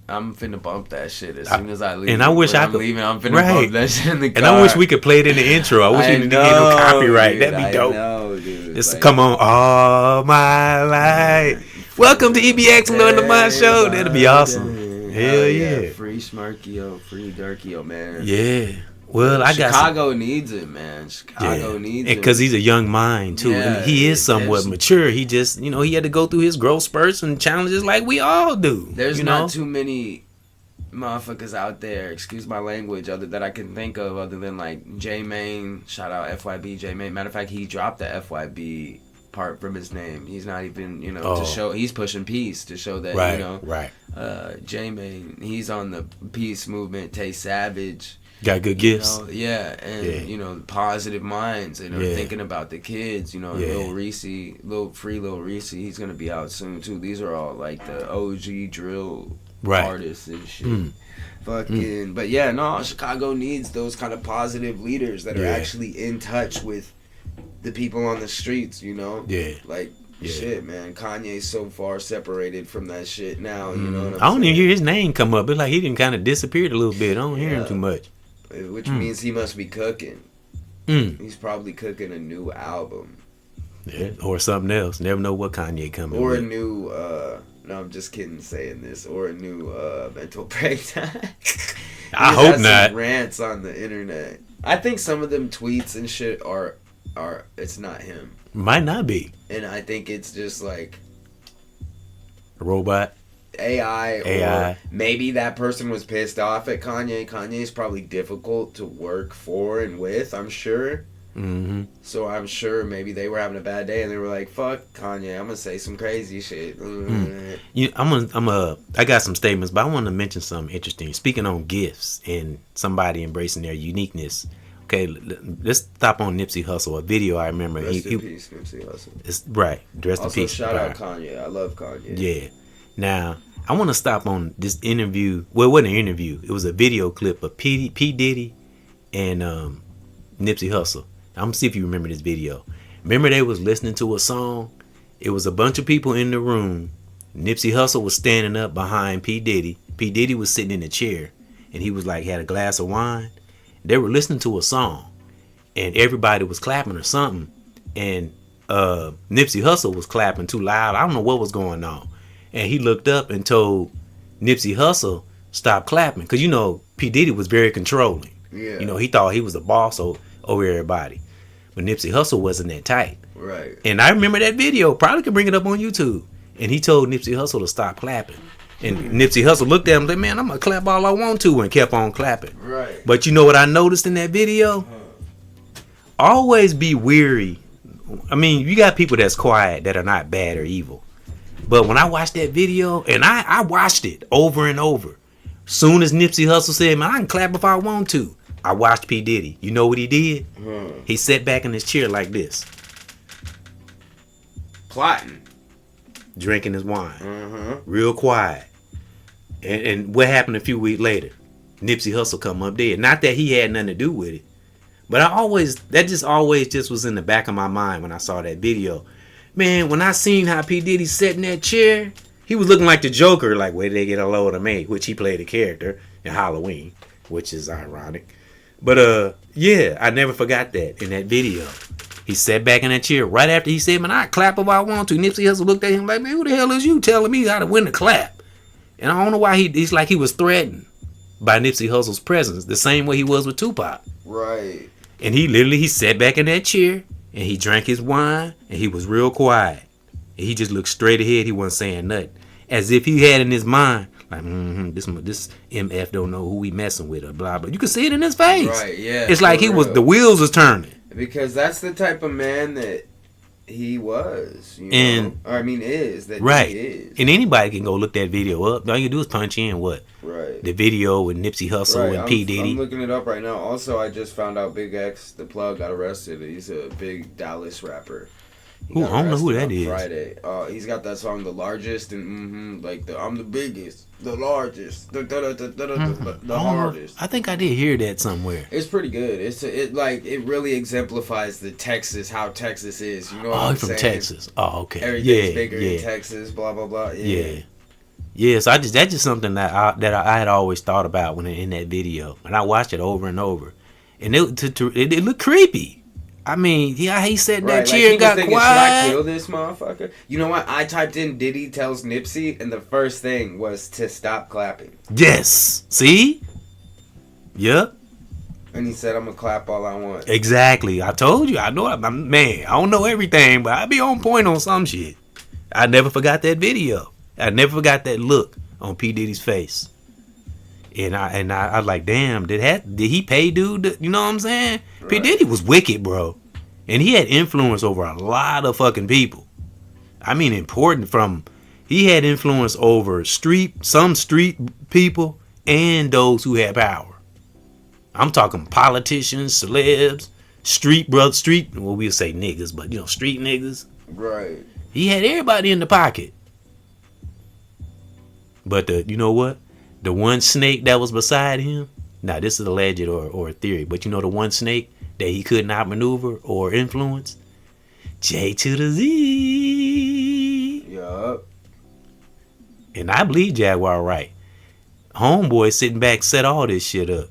I'm finna bump that shit as soon as I leave. And I wish I'm leaving. I'm finna bump that shit in the car. And I wish we could play it in the intro. I wish we didn't get no copyright. Dude, That'd be dope. I know, dude. Just come on, all my life. Welcome to EBX and Learn the Mind Show. That'd be awesome. Hell yeah. Free Smirkio, free Durkio, man. Yeah. Well, Chicago needs it, man. Chicago needs it. Because he's a young mind, too. Yeah, and he is somewhat mature. He just, he had to go through his growth spurts and challenges like we all do. There's not too many motherfuckers out there, excuse my language, that I can think of other than J-Mane. Shout out FYB J-Mane. Matter of fact, he dropped the FYB part from his name. He's not even, to show, he's pushing peace to show that, J-Mane, he's on the peace movement. Tay Savage got good gifts. And positive minds and are thinking about the kids. Lil Reese, Lil Reese, he's gonna be out soon too. These are all the OG drill artists and shit. Fucking, but Chicago needs those kind of positive leaders that are actually in touch with the people on the streets. Shit, man. Kanye's so far separated from that shit now. You know what I'm saying? I don't even hear his name come up. It's like he didn't kind of disappeared a little bit. I don't hear him too much. Which means he must be cooking. He's probably cooking a new album. Yeah, or something else. Never know what Kanye coming or with. A new, no, I'm just kidding saying this. Or a new mental breakdown. I hope not. Some rants on the internet. I think some of them tweets and shit are it's not him. Might not be. And I think it's just a robot. AI, or maybe that person was pissed off at Kanye. Kanye's probably difficult to work for and with, I'm sure. Mm-hmm. So I'm sure maybe they were having a bad day and they were like, "Fuck Kanye, I'm gonna say some crazy shit." I got some statements, but I want to mention something interesting. Speaking on gifts and somebody embracing their uniqueness. Okay, let's stop on Nipsey Hussle. A video I remember. Rest in peace, Nipsey Hussle. It's right. Rest in peace. Shout out Kanye. I love Kanye. Yeah. Now, I want to stop on this interview. Well, it wasn't an interview. It was a video clip of P. Diddy and Nipsey Hussle. I'm going to see if you remember this video. Remember they was listening to a song? It was a bunch of people in the room. Nipsey Hussle was standing up behind P. Diddy. P. Diddy was sitting in a chair. And he was had a glass of wine. They were listening to a song. And everybody was clapping or something. And Nipsey Hussle was clapping too loud. I don't know what was going on. And he looked up and told Nipsey Hussle stop clapping. Because, P. Diddy was very controlling. Yeah. He thought he was the boss over everybody. But Nipsey Hussle wasn't that tight. Right. And I remember that video. Probably could bring it up on YouTube. And he told Nipsey Hussle to stop clapping. And Nipsey Hussle looked at him and said, "Man, I'm going to clap all I want to," and kept on clapping. Right. But you know what I noticed in that video? always be weary. I mean, you got people that's quiet that are not bad or evil. But when I watched that video, and I watched it over and over. Soon as Nipsey Hussle said, man, I can clap if I want to. I watched P. Diddy. You know what he did? He sat back in his chair like this. Plotting. Drinking his wine. Real quiet. And what happened a few weeks later? Nipsey Hussle come up dead. Not that he had nothing to do with it. But that just always was in the back of my mind when I saw that video. Man, when I seen how P. Diddy sat in that chair, he was looking like the Joker, like where did they get a load of me, which he played a character in Halloween, which is ironic. But yeah, I never forgot that in that video. He sat back in that chair right after he said, man, I clap if I want to. Nipsey Hussle looked at him like, man, who the hell is you telling me how to win the clap? And I don't know why he's like he was threatened by Nipsey Hussle's presence, the same way he was with Tupac. Right. And he sat back in that chair and he drank his wine and he was real quiet. And he just looked straight ahead. He wasn't saying nothing. As if he had in his mind, like, this MF don't know who he messing with or blah, blah. You can see it in his face. Right, yeah. It's like the wheels was turning. Because that's the type of man that he was, you know? And or I mean is that right. he is. And anybody can go look that video up. All you do is punch in what? Right. The video with Nipsey Hussle and P. Diddy. I'm looking it up right now. Also, I just found out Big X, the plug, got arrested. He's a big Dallas rapper. I don't know who that is. Friday. He's got that song, The Largest, and I'm the biggest, the largest, the hardest. I think I did hear that somewhere. It's pretty good. It really exemplifies how Texas is. You know what I'm saying? From Texas. Oh, okay. Everything's bigger in Texas. Blah blah blah. Yeah. So that's just something that I had always thought about when in that video, and I watched it over and over, and it looked creepy. I mean, he sat in that chair and got quiet. Should I kill this motherfucker? You know what? I typed in Diddy tells Nipsey, and the first thing was to stop clapping. Yes. See? Yep. And he said, I'm going to clap all I want. Exactly. I told you. I know. Man, I don't know everything, but I be on point on some shit. I never forgot that video. I never forgot that look on P. Diddy's face. And I like, damn, did he pay dude? You know what I'm saying? Right. P. Diddy was wicked, bro. And he had influence over a lot of fucking people. I mean, he had influence over some street people and those who had power. I'm talking politicians, celebs, well, we'll say niggas, but street niggas. Right. He had everybody in the pocket. But you know what? The one snake that was beside him, now this is a legend or a theory, but the one snake that he could not maneuver or influence? J to the Z. Yup. And I believe Jaguar right. Homeboy sitting back set all this shit up.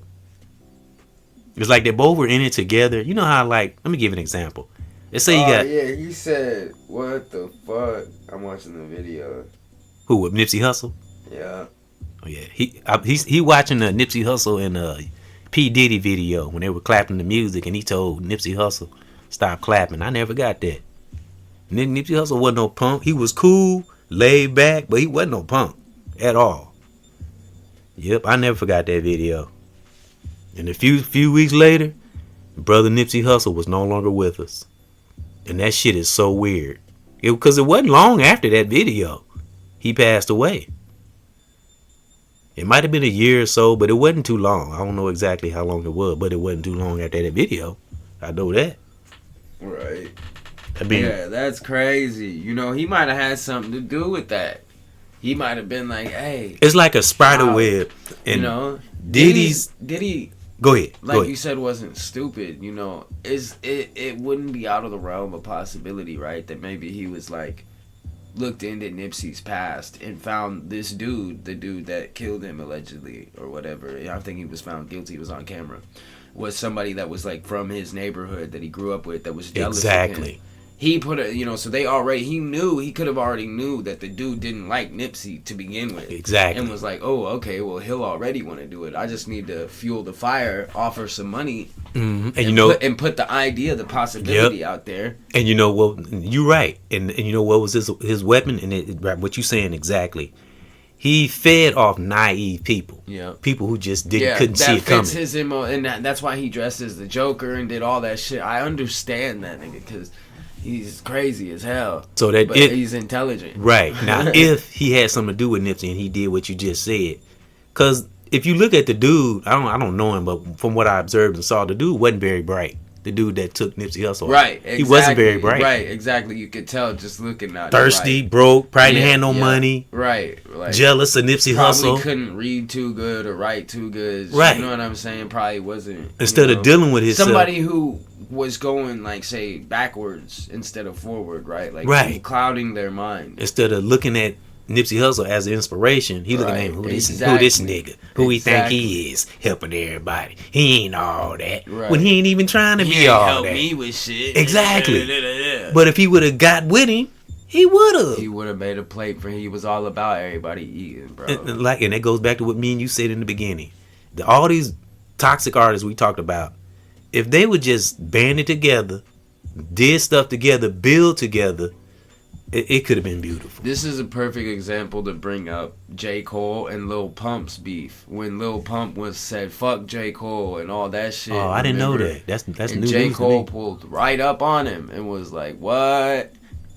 It's like they both were in it together. You know how, let me give an example. Let's say you got... yeah, he said, what the fuck? I'm watching the video. Who, with Nipsey Hussle? Yeah. Oh yeah, he watching the Nipsey Hussle and P. Diddy video when they were clapping the music, and he told Nipsey Hussle stop clapping. I never got that. Nipsey Hussle wasn't no punk. He was cool, laid back, but he wasn't no punk at all. Yep, I never forgot that video. And a few weeks later, brother Nipsey Hussle was no longer with us, and that shit is so weird. Because it wasn't long after that video he passed away. It might have been a year or so, but it wasn't too long. I don't know exactly how long it was, but it wasn't too long after that video. I know that. Right. Yeah, that's crazy. He might have had something to do with that. He might have been like, hey. It's like a spider web. And Diddy. Go ahead. You said, wasn't stupid. It wouldn't be out of the realm of possibility, right? That maybe he was looked into Nipsey's past and found this dude, the dude that killed him allegedly or whatever. I think he was found guilty. He was on camera. Was somebody that was from his neighborhood that he grew up with that was jealous of him. He put so he could have already knew that the dude didn't like Nipsey to begin with. Exactly. And was like, oh, okay, well, he'll already want to do it. I just need to fuel the fire, offer some money, and put the idea, the possibility out there. And you're right. And you know what was his weapon? And what you saying exactly? he fed off naive people. Yeah. People who just couldn't see it coming. That fits his MO, and that's why he dressed as the Joker and did all that shit. I understand that nigga because he's crazy as hell. So that but he's intelligent. Right. Now, if he had something to do with Nipsey and he did what you just said, because if you look at the dude, I don't know him, but from what I observed and saw, the dude wasn't very bright. The dude that took Nipsey Hussle. Right, exactly. He wasn't very bright. Right, exactly. You could tell just looking at thirsty, like, broke, probably didn't have no money. Right. Like, jealous of Nipsey Hussle. Probably couldn't read too good or write too good. Right. You know what I'm saying? Probably wasn't. Instead of dealing with himself. Somebody who was going, like, say, backwards instead of forward, right? Like, clouding their mind. Instead of looking at Nipsey Hussle as an inspiration, he looking at him, who this nigga, who he think he is, helping everybody. He ain't all that. Right. When he ain't even trying to be all that. He me with shit. Exactly. But if he would have got with him, he would have. He would have made a plate for him. He was all about everybody eating, bro. And that goes back to what me and you said in the beginning. All these toxic artists we talked about, if they would just band it together, did stuff together, build together, it could have been beautiful. This is a perfect example to bring up J. Cole and Lil Pump's beef. When Lil Pump said fuck J. Cole and all that shit. Oh, I didn't know that. That's and new J. news Cole pulled right up on him and was like, what?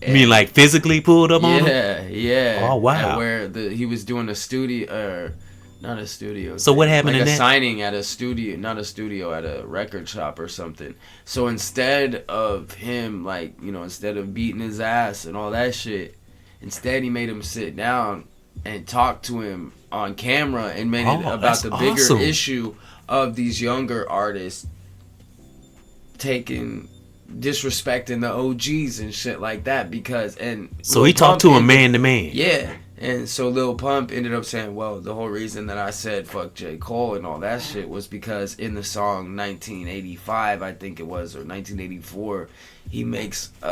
You mean like physically pulled up on him? Yeah. Oh, wow. And where he was doing a studio, not a studio. So what happened in that? Signing at a studio, not a studio, at a record shop or something. So instead of him, like, instead of beating his ass and all that shit, instead he made him sit down and talk to him on camera and made it about the bigger issue of these younger artists disrespecting the OGs and shit like that. So he talked to him man to man. Yeah. And so Lil Pump ended up saying, well, the whole reason that I said fuck J. Cole and all that shit was because in the song 1985, I think it was, or 1984, he makes, wait,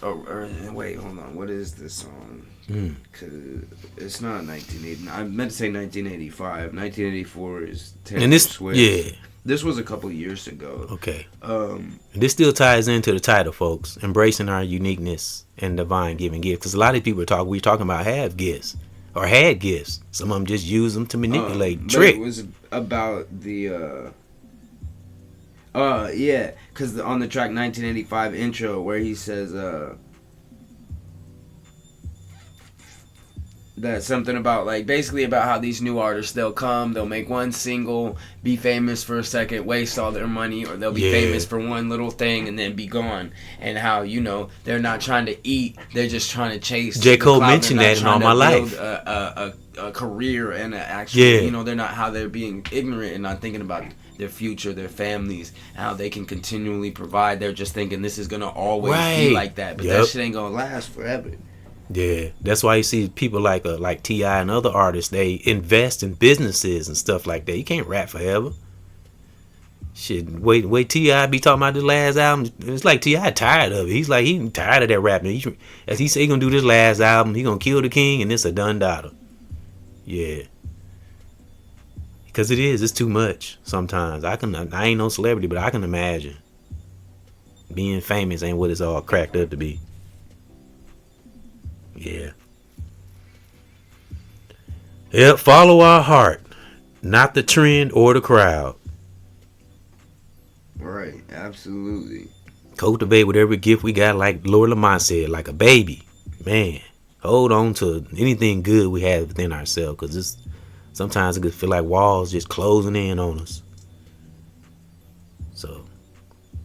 hold on, what is this song? Because it's not 1980. I meant to say 1985. 1984 is Taylor Swift. Yeah. This was a couple years ago. Okay. And this still ties into the title, folks. Embracing our uniqueness and divine giving gifts. Because a lot of people we're talking about have gifts or had gifts. Some of them just use them to manipulate, trick. It was about the because on the track 1985 intro where he says that something about, like, basically about how these new artists, they'll make one single, be famous for a second, waste all their money, or they'll be famous for one little thing and then be gone. And how, they're not trying to eat, they're just trying to chase. J. Cole mentioned that in All My Life. A career and an actual, they're being ignorant and not thinking about their future, their families, how they can continually provide. They're just thinking this is gonna always be like that, but that shit ain't gonna last forever. Yeah, that's why you see people like T.I. and other artists, they invest in businesses and stuff like that. You can't rap forever. Shit, wait T.I. be talking about the last album. It's like T.I. tired of it. He's like, he tired of that rapping. As he say he gonna do this last album, he gonna kill the king and it's a done daughter. Yeah. Because it's too much sometimes. I ain't no celebrity, but I can imagine being famous ain't what it's all cracked up to be. Yeah. Yep, follow our heart, not the trend or the crowd. Right, absolutely. Cultivate whatever gift we got, like Lord Lamont said, like a baby. Man, hold on to anything good we have within ourselves, because sometimes it could feel like walls just closing in on us. So,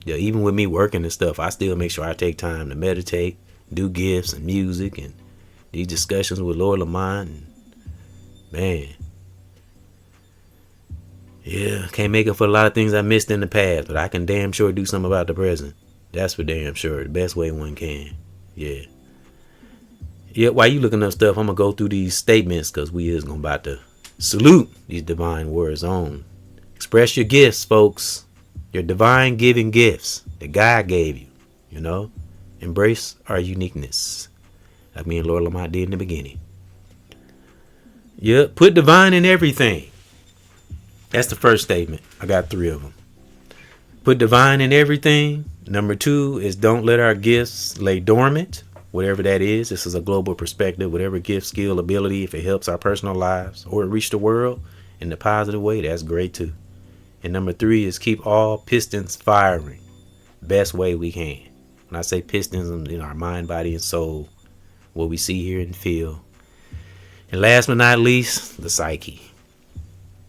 yeah, even with me working and stuff, I still make sure I take time to meditate, do gifts and music and these discussions with Lord Lamont. And, man, yeah, can't make up for a lot of things I missed in the past, but I can damn sure do something about the present. That's for damn sure. The best way one can. Yeah. Yeah, while you looking up stuff, I'm going to go through these statements because we is about to salute these divine words on. Express your gifts, folks. Your divine giving gifts that God gave you, Embrace our uniqueness. Like me and Lord Lamont did in the beginning. Yeah, put divine in everything. That's the first statement. I got 3 of them. Put divine in everything. Number 2 is don't let our gifts lay dormant. whatever that is. This is a global perspective. Whatever gift, skill, ability, if it helps our personal lives or it reach the world in a positive way, that's great too. And number 3 is keep all pistons firing best way we can. When I say pistons, in our mind, body, and soul, what we see, hear, and feel. And last but not least, the psyche,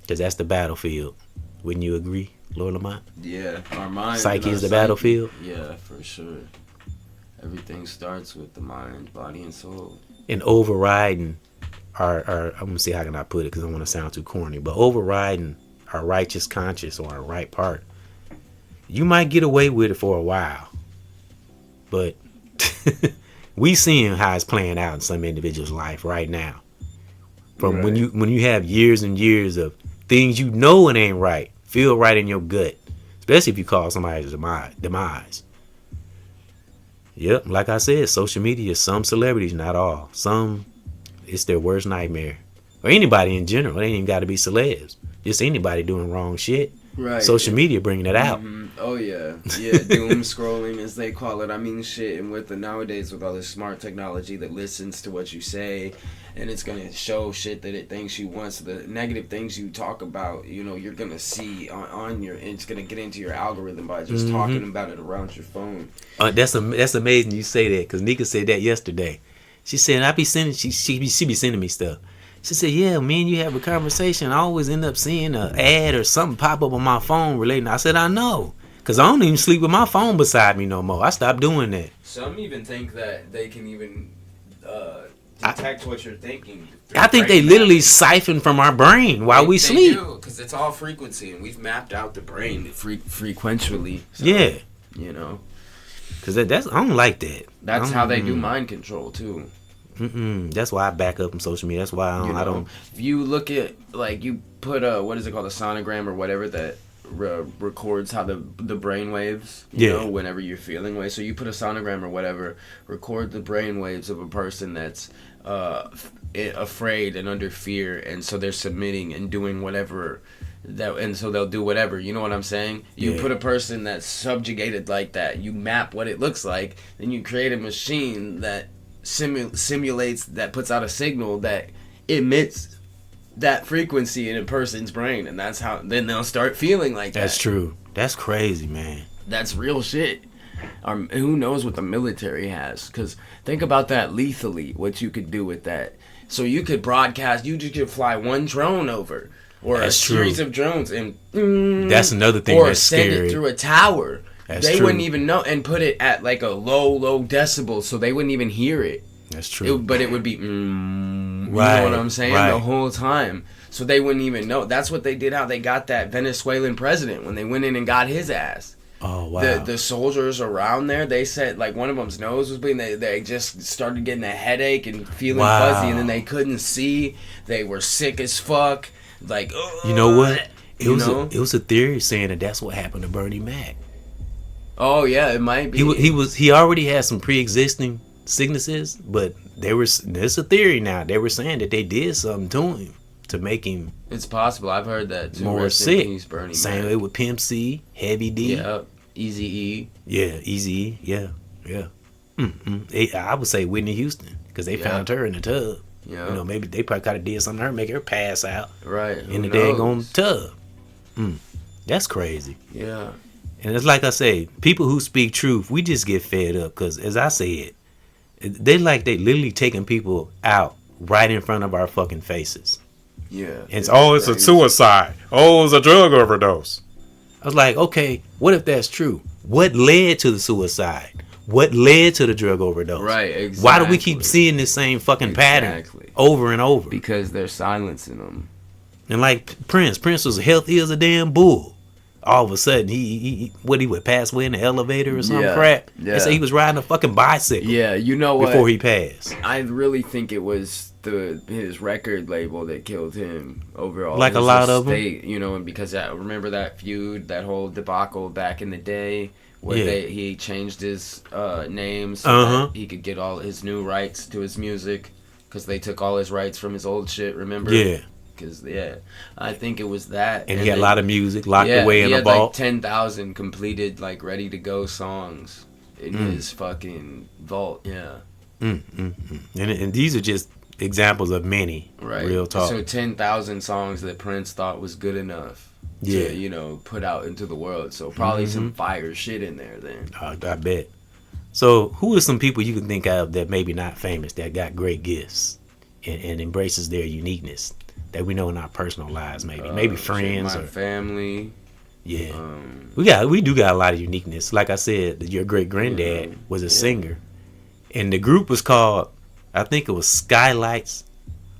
because that's the battlefield. Wouldn't you agree, Lord Lamont? Yeah, our mind. Psyche is the battlefield. Yeah, for sure. Everything starts with the mind, body, and soul. And overriding our I'm gonna see how can I put it, because I don't want to sound too corny, but overriding our righteous conscience or our right part. You might get away with it for a while, but we seeing how it's playing out in some individuals' life right now. From right. when you have years and years of things you know it ain't right, feel right in your gut, especially if you call somebody's demise. Yep, like I said, social media, some celebrities, not all. Some, it's their worst nightmare. Or anybody in general. It ain't even got to be celebs. Just anybody doing wrong shit. Right. Social media bringing it out. Mm-hmm. Oh yeah, yeah. Doom scrolling, as they call it. I mean, shit. And with the nowadays, with all this smart technology that listens to what you say, and it's gonna show shit that it thinks you want. So the negative things you talk about, you're gonna see on your. It's gonna get into your algorithm by just talking about it around your phone. That's amazing you say that, because Nika said that yesterday. She said I be sending. She be sending me stuff. She said, yeah, me and you have a conversation. I always end up seeing an ad or something pop up on my phone relating. I said, I know. Because I don't even sleep with my phone beside me no more. I stopped doing that. Some even think that they can even detect what you're thinking. I think they literally siphon from our brain while we sleep. Because it's all frequency, and we've mapped out the brain frequentially. So, yeah. Because I don't like that. That's how they do mind control, too. That's why I back up from social media. That's why I don't. If you look at, like, you put what is it called, a sonogram or whatever that records how the brain waves, you know, whenever you're feeling waves. So you put a sonogram or whatever, record the brain waves of a person that's afraid and under fear, and so they're submitting and doing whatever. And so they'll do whatever, you know what I'm saying? You put a person that's subjugated like that, you map what it looks like, then you create a machine that simulates, that puts out a signal that emits that frequency in a person's brain, and that's how then they'll start feeling like that. That's true. That's crazy, man. That's real shit. Who knows what the military has? Because think about that lethally, what you could do with that. So you could broadcast, you just could fly one drone over, or a series of drones, and that's another thing or that's send scary. it through a tower. They true. wouldn't even know, and put it at like a low decibel, so they wouldn't even hear it. That's true. But it would be, you know what I'm saying, right. the whole time. So they wouldn't even know. That's what they did, how they got that Venezuelan president, when they went in and got his ass. Oh, wow. The soldiers around there, they said, like, one of them's nose was bleeding. They just started getting a headache and feeling fuzzy, and then they couldn't see. They were sick as fuck. Like, you know what? It was a theory saying that that's what happened to Bernie Mac. Oh yeah, it might be. He already had some pre-existing sicknesses, but there's a theory now. They were saying that they did something to him to make him. It's possible. I've heard that too. More sick. Bernie Same Mac. way with Pimp C, Heavy D. Yeah, Easy E. Yeah, Easy E. Yeah. I would say Whitney Houston, because they found her in the tub. Yeah. You know, maybe they probably kind of did something to her, make her pass out. Right. In the daggone tub. That's crazy. Yeah. And it's like I say, people who speak truth, we just get fed up, because as I said, they literally taking people out right in front of our fucking faces. Yeah. It's a suicide. Oh, it's a drug overdose. I was like, okay, what if that's true? What led to the suicide? What led to the drug overdose? Right, exactly. Why do we keep seeing this same fucking pattern over and over? Because they're silencing them. And like Prince was healthy as a damn bull. All of a sudden, he would pass away in the elevator or some crap. Yeah. They say he was riding a fucking bicycle. Yeah, you know what? Before he passed. I really think it was his record label that killed him overall. Like a lot of them. You know, and because I remember that feud, that whole debacle back in the day, where he changed his name so that he could get all his new rights to his music, because they took all his rights from his old shit, remember? Yeah. Because, I think it was that. And he had a lot of music locked away in a vault. He had like 10,000 completed, like, ready-to-go songs in his fucking vault, And these are just examples of many. Right. Real talk. So 10,000 songs that Prince thought was good enough. Yeah. To, you know, put out into the world. So probably some fire shit in there then. I bet. So who are some people you can think of that maybe not famous that got great gifts and embraces their uniqueness that we know in our personal lives? Maybe friends my or family. Yeah. We do got a lot of uniqueness. Like I said, your great granddad was a singer, and the group was called, I think it was Skylights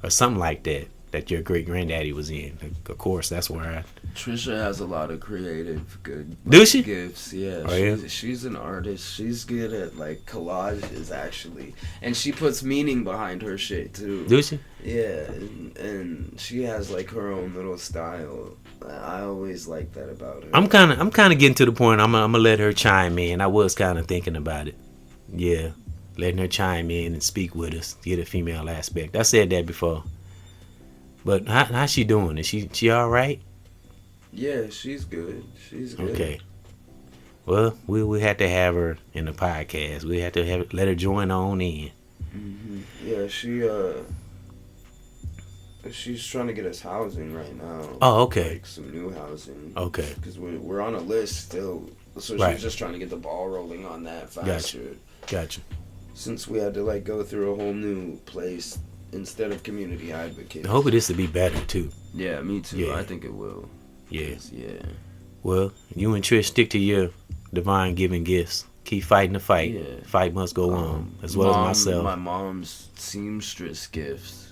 or something like that. That your great granddaddy was in. Of course, that's where Trisha has a lot of creative good gifts. Yeah, she's an artist. She's good at like collages actually, and she puts meaning behind her shit too. Do she? Yeah, and she has like her own little style. I always like that about her. I'm kind of getting to the point. I'm gonna let her chime in. I was kind of thinking about it. Yeah, letting her chime in and speak with us, get a female aspect. I said that before. But how's she doing? Is she all right? Yeah, she's good. She's good. Okay. Well, we had to have her in the podcast. We had to let her join on in. Mm-hmm. Yeah, she's trying to get us housing right now. Oh, okay. Like some new housing. Okay. Because we're on a list still, so she's just trying to get the ball rolling on that faster. Gotcha. Since we had to like go through a whole new place instead of community advocates. I hope this will be better too. Yeah, me too. Yeah. I think it will. Yeah. Yeah. Well, you and Trish stick to your divine giving gifts. Keep fighting the fight. Yeah. Fight must go on, as well as myself. My mom's seamstress gifts.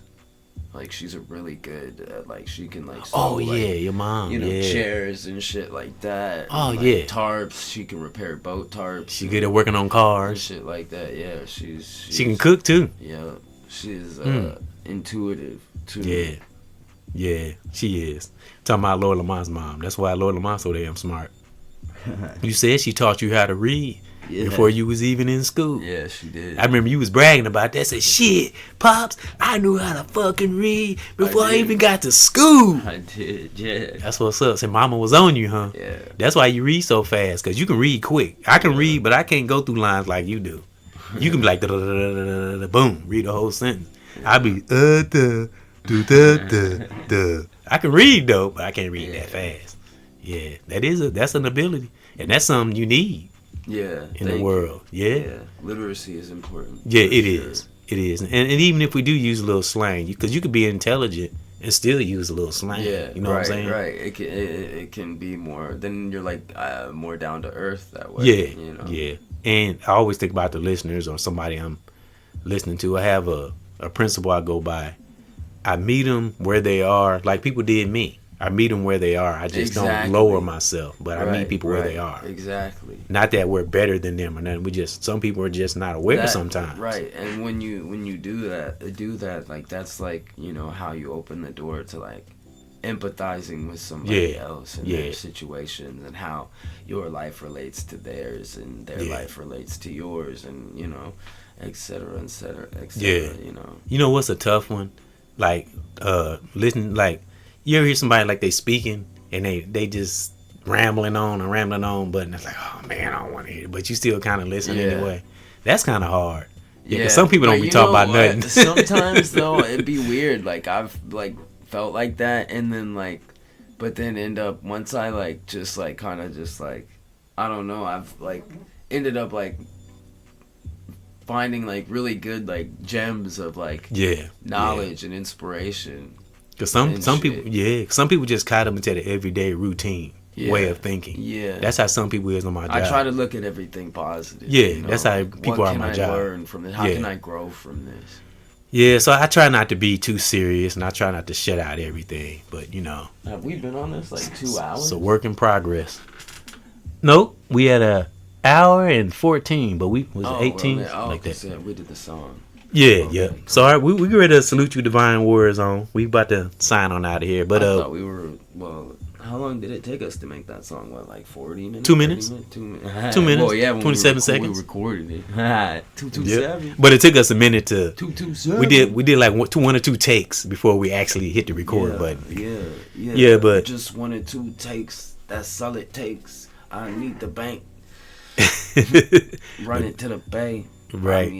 Like she's a really good at, like she can like sew, your mom. You know, chairs and shit like that. Oh, and, yeah. Tarps. She can repair boat tarps. She good at working on cars. And shit like that. Yeah, she's she can cook too. Yeah. She's intuitive too. Yeah, she is. Talking about Lord Lamont's mom. That's why Lord Lamont's so damn smart. You said she taught you how to read before you was even in school. Yeah, she did. I remember you was bragging about that. Said, shit, Pops, I knew how to fucking read before I even got to school. I did, yeah. That's what's up. Said mama was on you, huh? Yeah. That's why you read so fast, because you can read quick. I can read, but I can't go through lines like you do. You can be like, boom, read the whole sentence. I be, I can read though, but I can't read that fast. Yeah, that's an ability, and that's something you need. Yeah, in the world. Yeah, literacy is important. Yeah, it is. It is, and even if we do use a little slang, because you could be intelligent and still use a little slang. Yeah, you know what I'm saying? Right. It can be more. Then you're like more down to earth that way. Yeah, you know? Yeah. And I always think about the listeners or somebody I'm listening to. I have a principle I go by. I meet them where they are, like people did me. I meet them where they are. I just don't lower myself, but I meet people where they are. Exactly. Not that we're better than them or nothing. Some people are just not aware sometimes. Right. And when you do that, like that's like, you know, how you open the door to like empathizing with somebody else and their situations and how your life relates to theirs and their life relates to yours and, you know, et cetera, et cetera, et cetera, you know. You know what's a tough one? Like, listen, like, you ever hear somebody like they speaking and they just rambling on, but it's like, oh man, I don't want to hear it. But you still kind of listen anyway. That's kind of hard. Yeah, 'cause some people don't be talking about nothing. Sometimes though, it'd be weird. Like I've like felt like that, and then like, but then end up once I like just like kind of just like, I don't know. I've like ended up like finding like really good like gems of like knowledge and inspiration. Cause some people some people just caught them into the everyday routine way of thinking. Yeah, that's how some people is on my job. I try to look at everything positive. Yeah, you know? That's how people are on my job. What can I learn from this? How can I grow from this? Yeah, so I try not to be too serious, and I try not to shut out everything. But you know, have we been on this like 2 hours? It's a work in progress. Nope, we had a hour and 14, but we was 18 like that. Yeah, we did the song. Yeah. So all right, we get ready to salute you, Divine Warriors. We about to sign on out of here. But I thought we were how long did it take us to make that song? What, like 40 minutes? 2 minutes. 2 minutes. 2 minutes. Well, yeah, 27 seconds. We recorded it. 227. Yep. But it took us a minute to. 227. We did like one or two takes before we actually hit the record button. Yeah. But just 1 or 2 takes. That's solid takes. I need the bank. Run it to the bay. Right.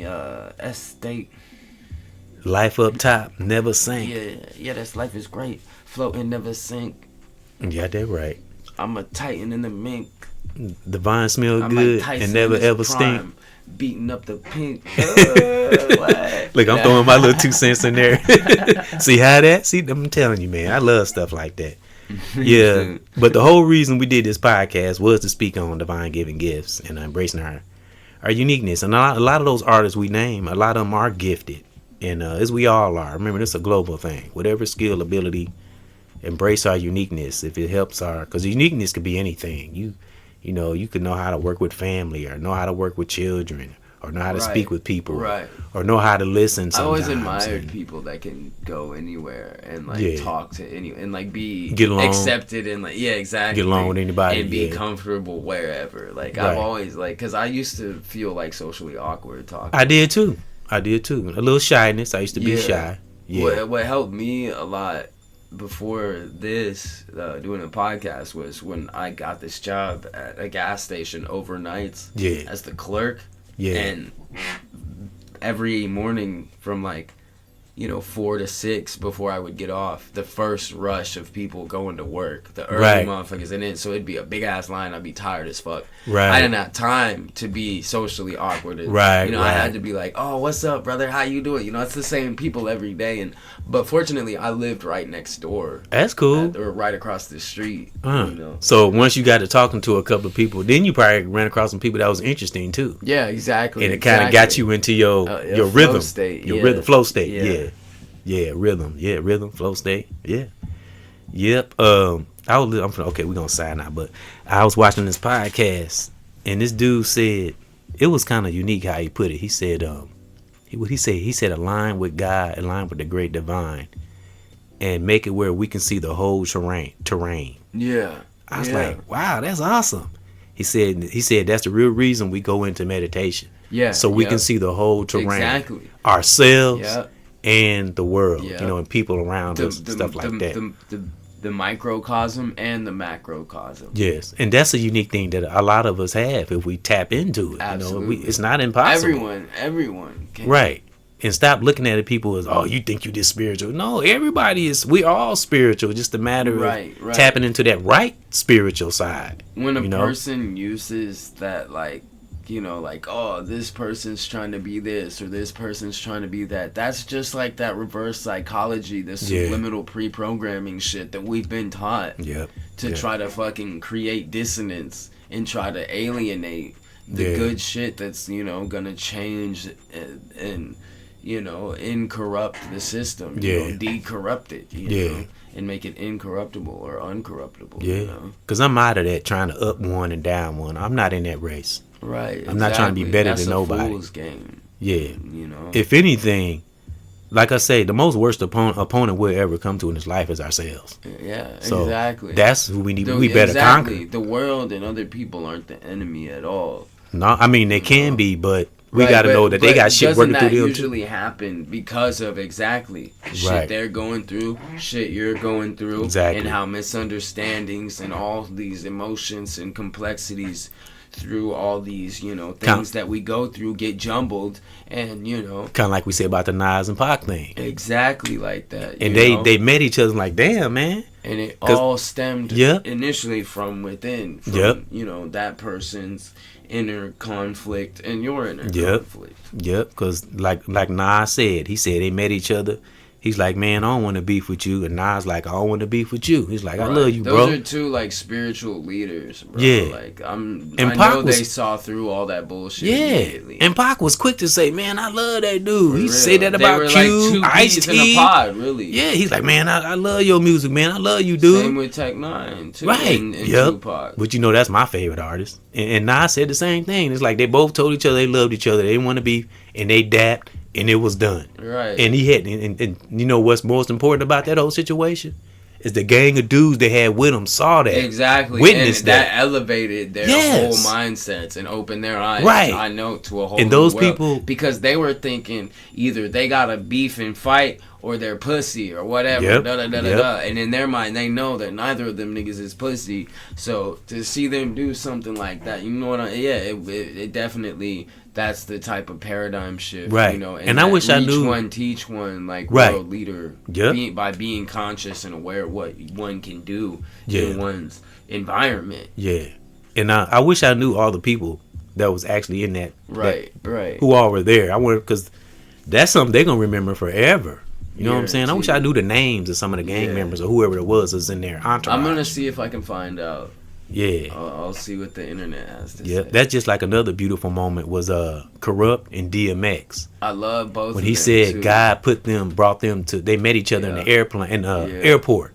Estate. Life up top, never sink. Yeah, that's life is great. Floating, never sink. Yeah, that right. I'm a titan in the mink. The vine smell I'm good like Tyson and never in his ever prime, stink. beating up the pink. Look, I'm throwing my little 2 cents in there. See how that? See, I'm telling you, man, I love stuff like that. Yeah, but the whole reason we did this podcast was to speak on divine giving gifts and embracing our uniqueness. And a lot of those artists we name, a lot of them are gifted, and as we all are. Remember, this is a global thing. Whatever skill, ability, embrace our uniqueness. If it helps because uniqueness could be anything. You know, you could know how to work with family, or know how to work with children, or know how to speak with people, or know how to listen. I always admired people that can go anywhere and talk to anyone and get along, accepted and exactly get along with anybody and be comfortable wherever. I've always because I used to feel socially awkward talking. I did too. A little shyness. I used to be shy. Yeah. What helped me a lot before this doing a podcast was when I got this job at a gas station overnights as the clerk. Yeah. And every morning from 4 to 6 before I would get off, the first rush of people going to work, the early motherfuckers, and then so it'd be a big ass line. I'd be tired as fuck. I didn't have time to be socially awkward. And, I had to be like, oh, what's up, brother? How you doing? It's the same people every day. But fortunately, I lived right next door. That's cool. Or right across the street. So once you got to talking to a couple of people, then you probably ran across some people that was interesting too. Yeah, exactly. And it kind of got you into your rhythm state. Rhythm, flow state. Yeah, rhythm. Yeah, rhythm, flow state. Yeah. Yep. Okay, we're gonna sign out, but I was watching this podcast and this dude said it was kind of unique how he put it. He said, he said align with God, align with the great divine, and make it where we can see the whole terrain. Yeah. I was like, wow, that's awesome. He said that's the real reason we go into meditation. Yeah. So we can see the whole terrain. Exactly. Ourselves. Yeah. And the world, and people around us, stuff like that. The microcosm and the macrocosm. Yes, and that's a unique thing that a lot of us have if we tap into it. Absolutely. It's not impossible. Everyone can. Right. And stop looking at people as, oh, you think you this spiritual. No, everybody is. We all spiritual. Just a matter of tapping into that right spiritual side. When a person uses that oh, this person's trying to be this or this person's trying to be that. That's just that reverse psychology, the subliminal pre-programming shit that we've been taught to try to fucking create dissonance and try to alienate the good shit that's, gonna change and incorrupt the system, decorrupt it, you know, and make it incorruptible or uncorruptible. Yeah, because I'm out of that trying to up one and down one. I'm not in that race. Right. I'm not trying to be better That's than nobody. Fool's game. Yeah. If anything, like I say, the most worst opponent we'll ever come to in this life is ourselves. Yeah, so exactly. That's who we need. We better conquer. The world and other people aren't the enemy at all. No, I mean they can be, but we got to know that they got shit working through them. Doesn't that usually happen because of shit they're going through, shit you're going through, and how misunderstandings and all these emotions and complexities through all these, things that we go through get jumbled and, kind of like we say about the Nas and Pac thing. Exactly like that. And they met each other like, damn, man. And it all stemmed initially from within, from, that person's inner conflict and your inner conflict. Yep, because like Nas said, he said they met each other. He's like, man, I don't want to beef with you. And Nas like, I don't want to beef with you. He's like, I love you, bro. Those are two spiritual leaders, bro. Yeah. I know they saw through all that bullshit. Yeah. And Pac was quick to say, man, I love that dude. He said that about Q, Ice-T. In a pod, really. Yeah, he's like, man, I love your music, man. I love you, dude. Same with Tech Nine, too. Right. And Tupac. But that's my favorite artist. And Nas said the same thing. It's like they both told each other they loved each other. They didn't want to beef, and they dapped. And it was done. Right. And he had, and you know what's most important about that whole situation? Is the gang of dudes they had with them saw that. Exactly. Witnessed that elevated their whole mindsets and opened their eyes. Right. I know, to a whole and those new world. people. Because they were thinking either they got to beef and fight or they're pussy or whatever. Yep. Da, da, da, da, da. And in their mind, they know that neither of them niggas is pussy. So to see them do something like that, you know what it definitely, that's the type of paradigm shift. Right. You know, and I wish I knew. One, teach one, like right. world leader. Yep. By being conscious and aware of what one can do yeah. in one's environment. Yeah. And I wish I knew all the people that was actually in that. Right. Who all were there. I wonder, because that's something they're going to remember forever. You know what I'm saying? I wish I knew the names of some of the gang members or whoever it was in their entourage. I'm going to see if I can find out. Yeah. I'll see what the internet has to say. Yeah, that's just like another beautiful moment was Corrupt and DMX. I love both when of he them said too. God brought them to, they met each other in the airport.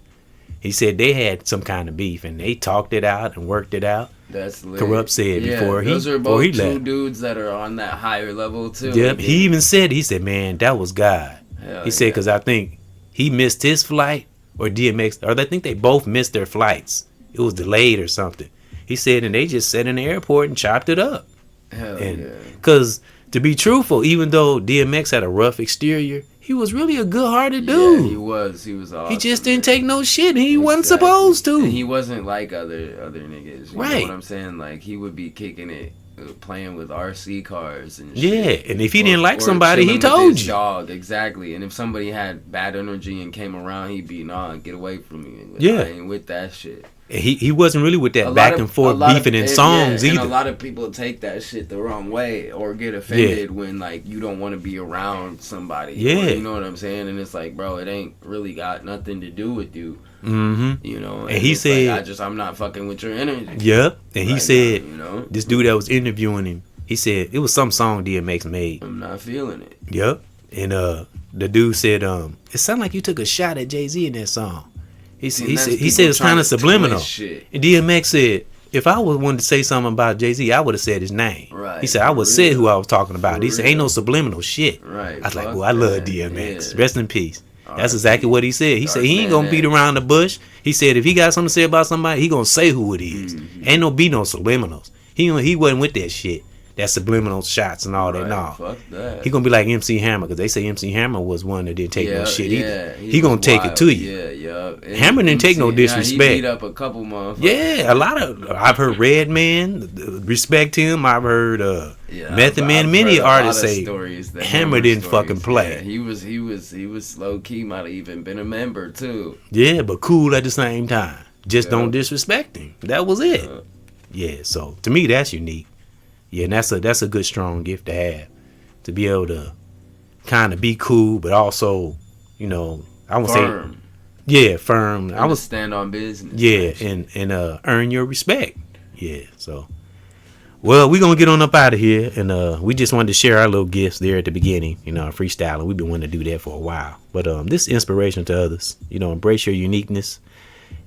He said they had some kind of beef and they talked it out and worked it out. That's lit. Corrupt said before he those are both two left. Dudes that are on that higher level too. Yep, he even said, man, that was God. He said, because I think he missed his flight or DMX, or I think they both missed their flights. It was delayed or something. He said, and they just sat in the airport and chopped it up. Because to be truthful, even though DMX had a rough exterior, he was really a good-hearted dude. Yeah, he was. He was awesome. He just didn't take no shit. He wasn't supposed to. And he wasn't like other niggas. You right. know what I'm saying? Like, he would be kicking it, playing with RC cars and shit. Yeah, and if he didn't like or somebody, he told you. Dog, exactly. And if somebody had bad energy and came around, he'd be, nah, get away from me. Yeah. I ain't with that shit. He wasn't really with that back and forth beefing in songs either. And a lot of people take that shit the wrong way or get offended when, like, you don't want to be around somebody. Yeah. Or, you know what I'm saying? And it's like, bro, it ain't really got nothing to do with you. Mm-hmm. You know? And he said... Like, I'm not fucking with your energy. Yep. And he said, now, you know? This dude that was interviewing him, he said, it was some song DMX made. I'm not feeling it. Yep. And the dude said, it sounded like you took a shot at Jay-Z in that song. He said it's kind of subliminal. And DMX said, if I wanted to say something about Jay-Z, I would have said his name. Right. He said, I would have said who I was talking about. He said, ain't no subliminal shit. Right. I was like, well, I love DMX. Yeah. Rest in peace. That's exactly what he said. He said he ain't gonna beat around the bush. He said if he got something to say about somebody, he gonna say who it is. Mm-hmm. Ain't no subliminals. He wasn't with that shit. That subliminal shots and all that. No, fuck that. He gonna be like MC Hammer, because they say MC Hammer was one that didn't take no shit either. He gonna take it to you. Yeah. Hammer didn't take no disrespect. He beat up a couple motherfuckers. Yeah, a lot of. I've heard Redman respect him. I've heard Method Man. Many artists say Hammer didn't fucking play. Yeah, he was low key. Might have even been a member too. Yeah, but cool at the same time. Just don't disrespect him. That was it. Yeah. So to me, that's unique. Yeah, and that's a good strong gift to have, to be able to kind of be cool, but also, you know, I would say, yeah, firm. I would stand on business. Yeah, and earn your respect. Yeah, so, well, we're gonna get on up out of here, and we just wanted to share our little gifts there at the beginning, you know, freestyling. We've been wanting to do that for a while, but this is inspiration to others. You know, embrace your uniqueness.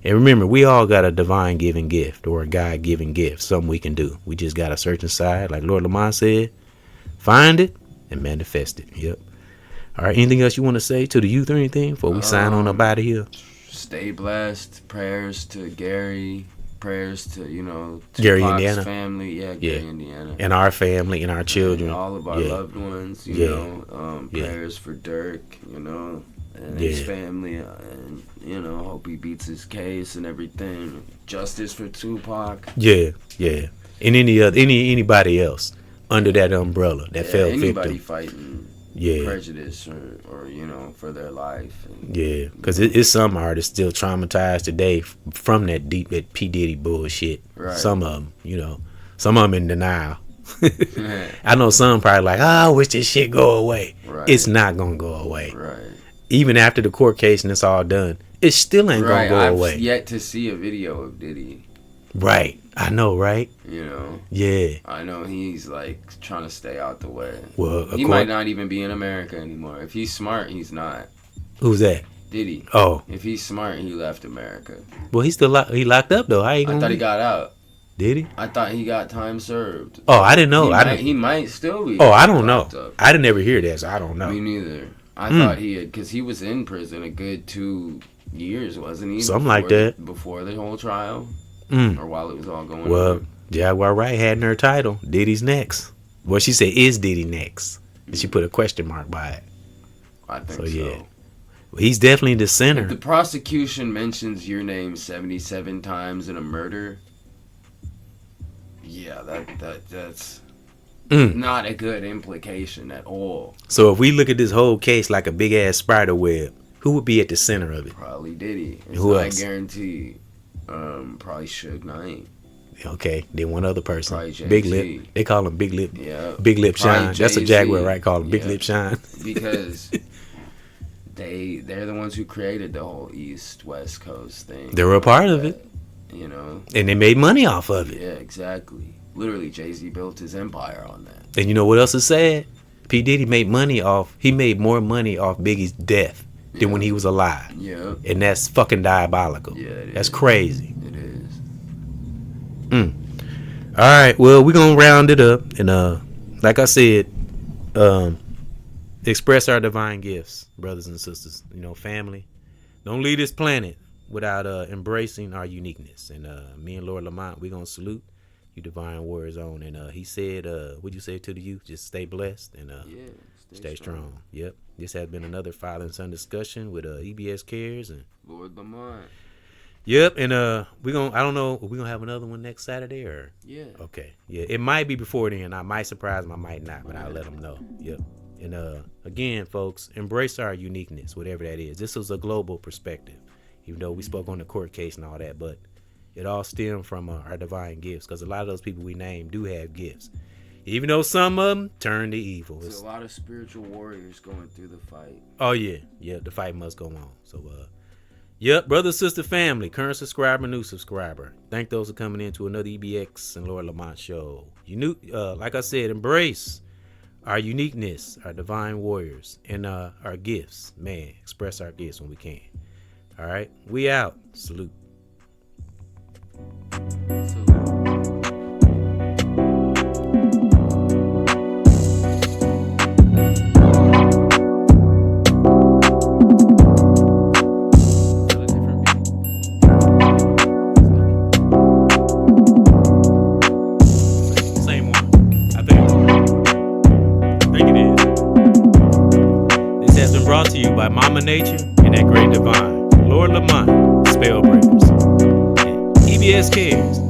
And remember, we all got a divine given gift or a God given gift, something we can do. We just got to search inside, like Lord Lamont said, find it and manifest it. Yep. All right, anything else you want to say to the youth or anything before we sign on up out of here? Stay blessed. Prayers to Gary. Prayers to, you know, Gary, Tupac's Indiana. Family. Yeah, Gary, Indiana. And our family and our children. And all of our loved ones, you know. Prayers for Dirk, you know. And his family, and you know, hope he beats his case and everything. Justice for Tupac. Yeah. And anybody else under that umbrella that fell victim. Anybody fighting prejudice or you know, for their life. And, because it's some artists still traumatized today from that P Diddy bullshit. Right. Some of them, you know, some of them in denial. I know some probably like, I wish this shit go away. Right. It's not gonna go away. Right. Even after the court case and it's all done, it still ain't gonna go away. I've yet to see a video of Diddy. Right. I know, right? You know. Yeah. I know he's like trying to stay out the way. Well, he might not even be in America anymore. If he's smart, he's not. Who's that? Diddy. Oh. If he's smart, he left America. Well, he's still he locked up though. I thought he got out. Did he? I thought he got time served. Oh, I didn't know. He might still be. Oh, I don't know. I didn't ever hear that, so I don't know. Me neither. I thought he had, because he was in prison a good 2 years, wasn't he? Something like that. Before the whole trial? Or while it was all going on? Well, Jaguar Wright had in her title, Diddy's next. Well, she said, is Diddy next? And she put a question mark by it. I think so. Yeah. He's definitely the center. If the prosecution mentions your name 77 times in a murder, yeah, that's not a good implication at all. So if we look at this whole case like a big ass spider web, who would be at the center of it? Probably Diddy. Who else? I guarantee. Probably Suge Knight. Okay, then one other person. Probably Big Jay-Z. Lip. They call him Big Lip. Yeah. Big Lip Probably Shine. That's a Jay-Z. Jaguar, right? Call him Big Yeah. Lip Shine. Because they're the ones who created the whole East West Coast thing. They were a part of it. You know. And they made money off of it. Yeah, exactly. Literally, Jay-Z built his empire on that. And you know what else is sad? P. Diddy made more money off Biggie's death than when he was alive. Yeah. And that's fucking diabolical. Yeah, it that's is. crazy. It is. All right, well, we're gonna round it up, and like I said, express our divine gifts, brothers and sisters. You know, family. Don't leave this planet without embracing our uniqueness. And me and Lord Lamont, we're gonna salute you, divine warriors on. And he said, what'd you say to the youth? Just stay blessed and stay strong. Yep. This has been another Father and Son discussion with EBXCARES and Lord Lamont. Yep, and I don't know, are we gonna have another one next Saturday or? Yeah. Okay, yeah, it might be before then. I might surprise them, I might not, but I'll let them know. Yep, and again, folks, embrace our uniqueness, whatever that is. This was a global perspective, even though we spoke on the court case and all that, but it all stemmed from our divine gifts, because a lot of those people we named do have gifts, even though some of them turn to evil. There's a lot of spiritual warriors going through the fight. Oh yeah, the fight must go on. So yep, brother, sister, family, current subscriber, new subscriber. Thank those for coming into another EBX and Lord Lamont show. Like I said, embrace our uniqueness, our divine warriors, and our gifts. Man, express our gifts when we can. All right, we out. Salute. Brought to you by Mama Nature and that great divine, Lord Lamont, Spellbreakers. EBS Cares.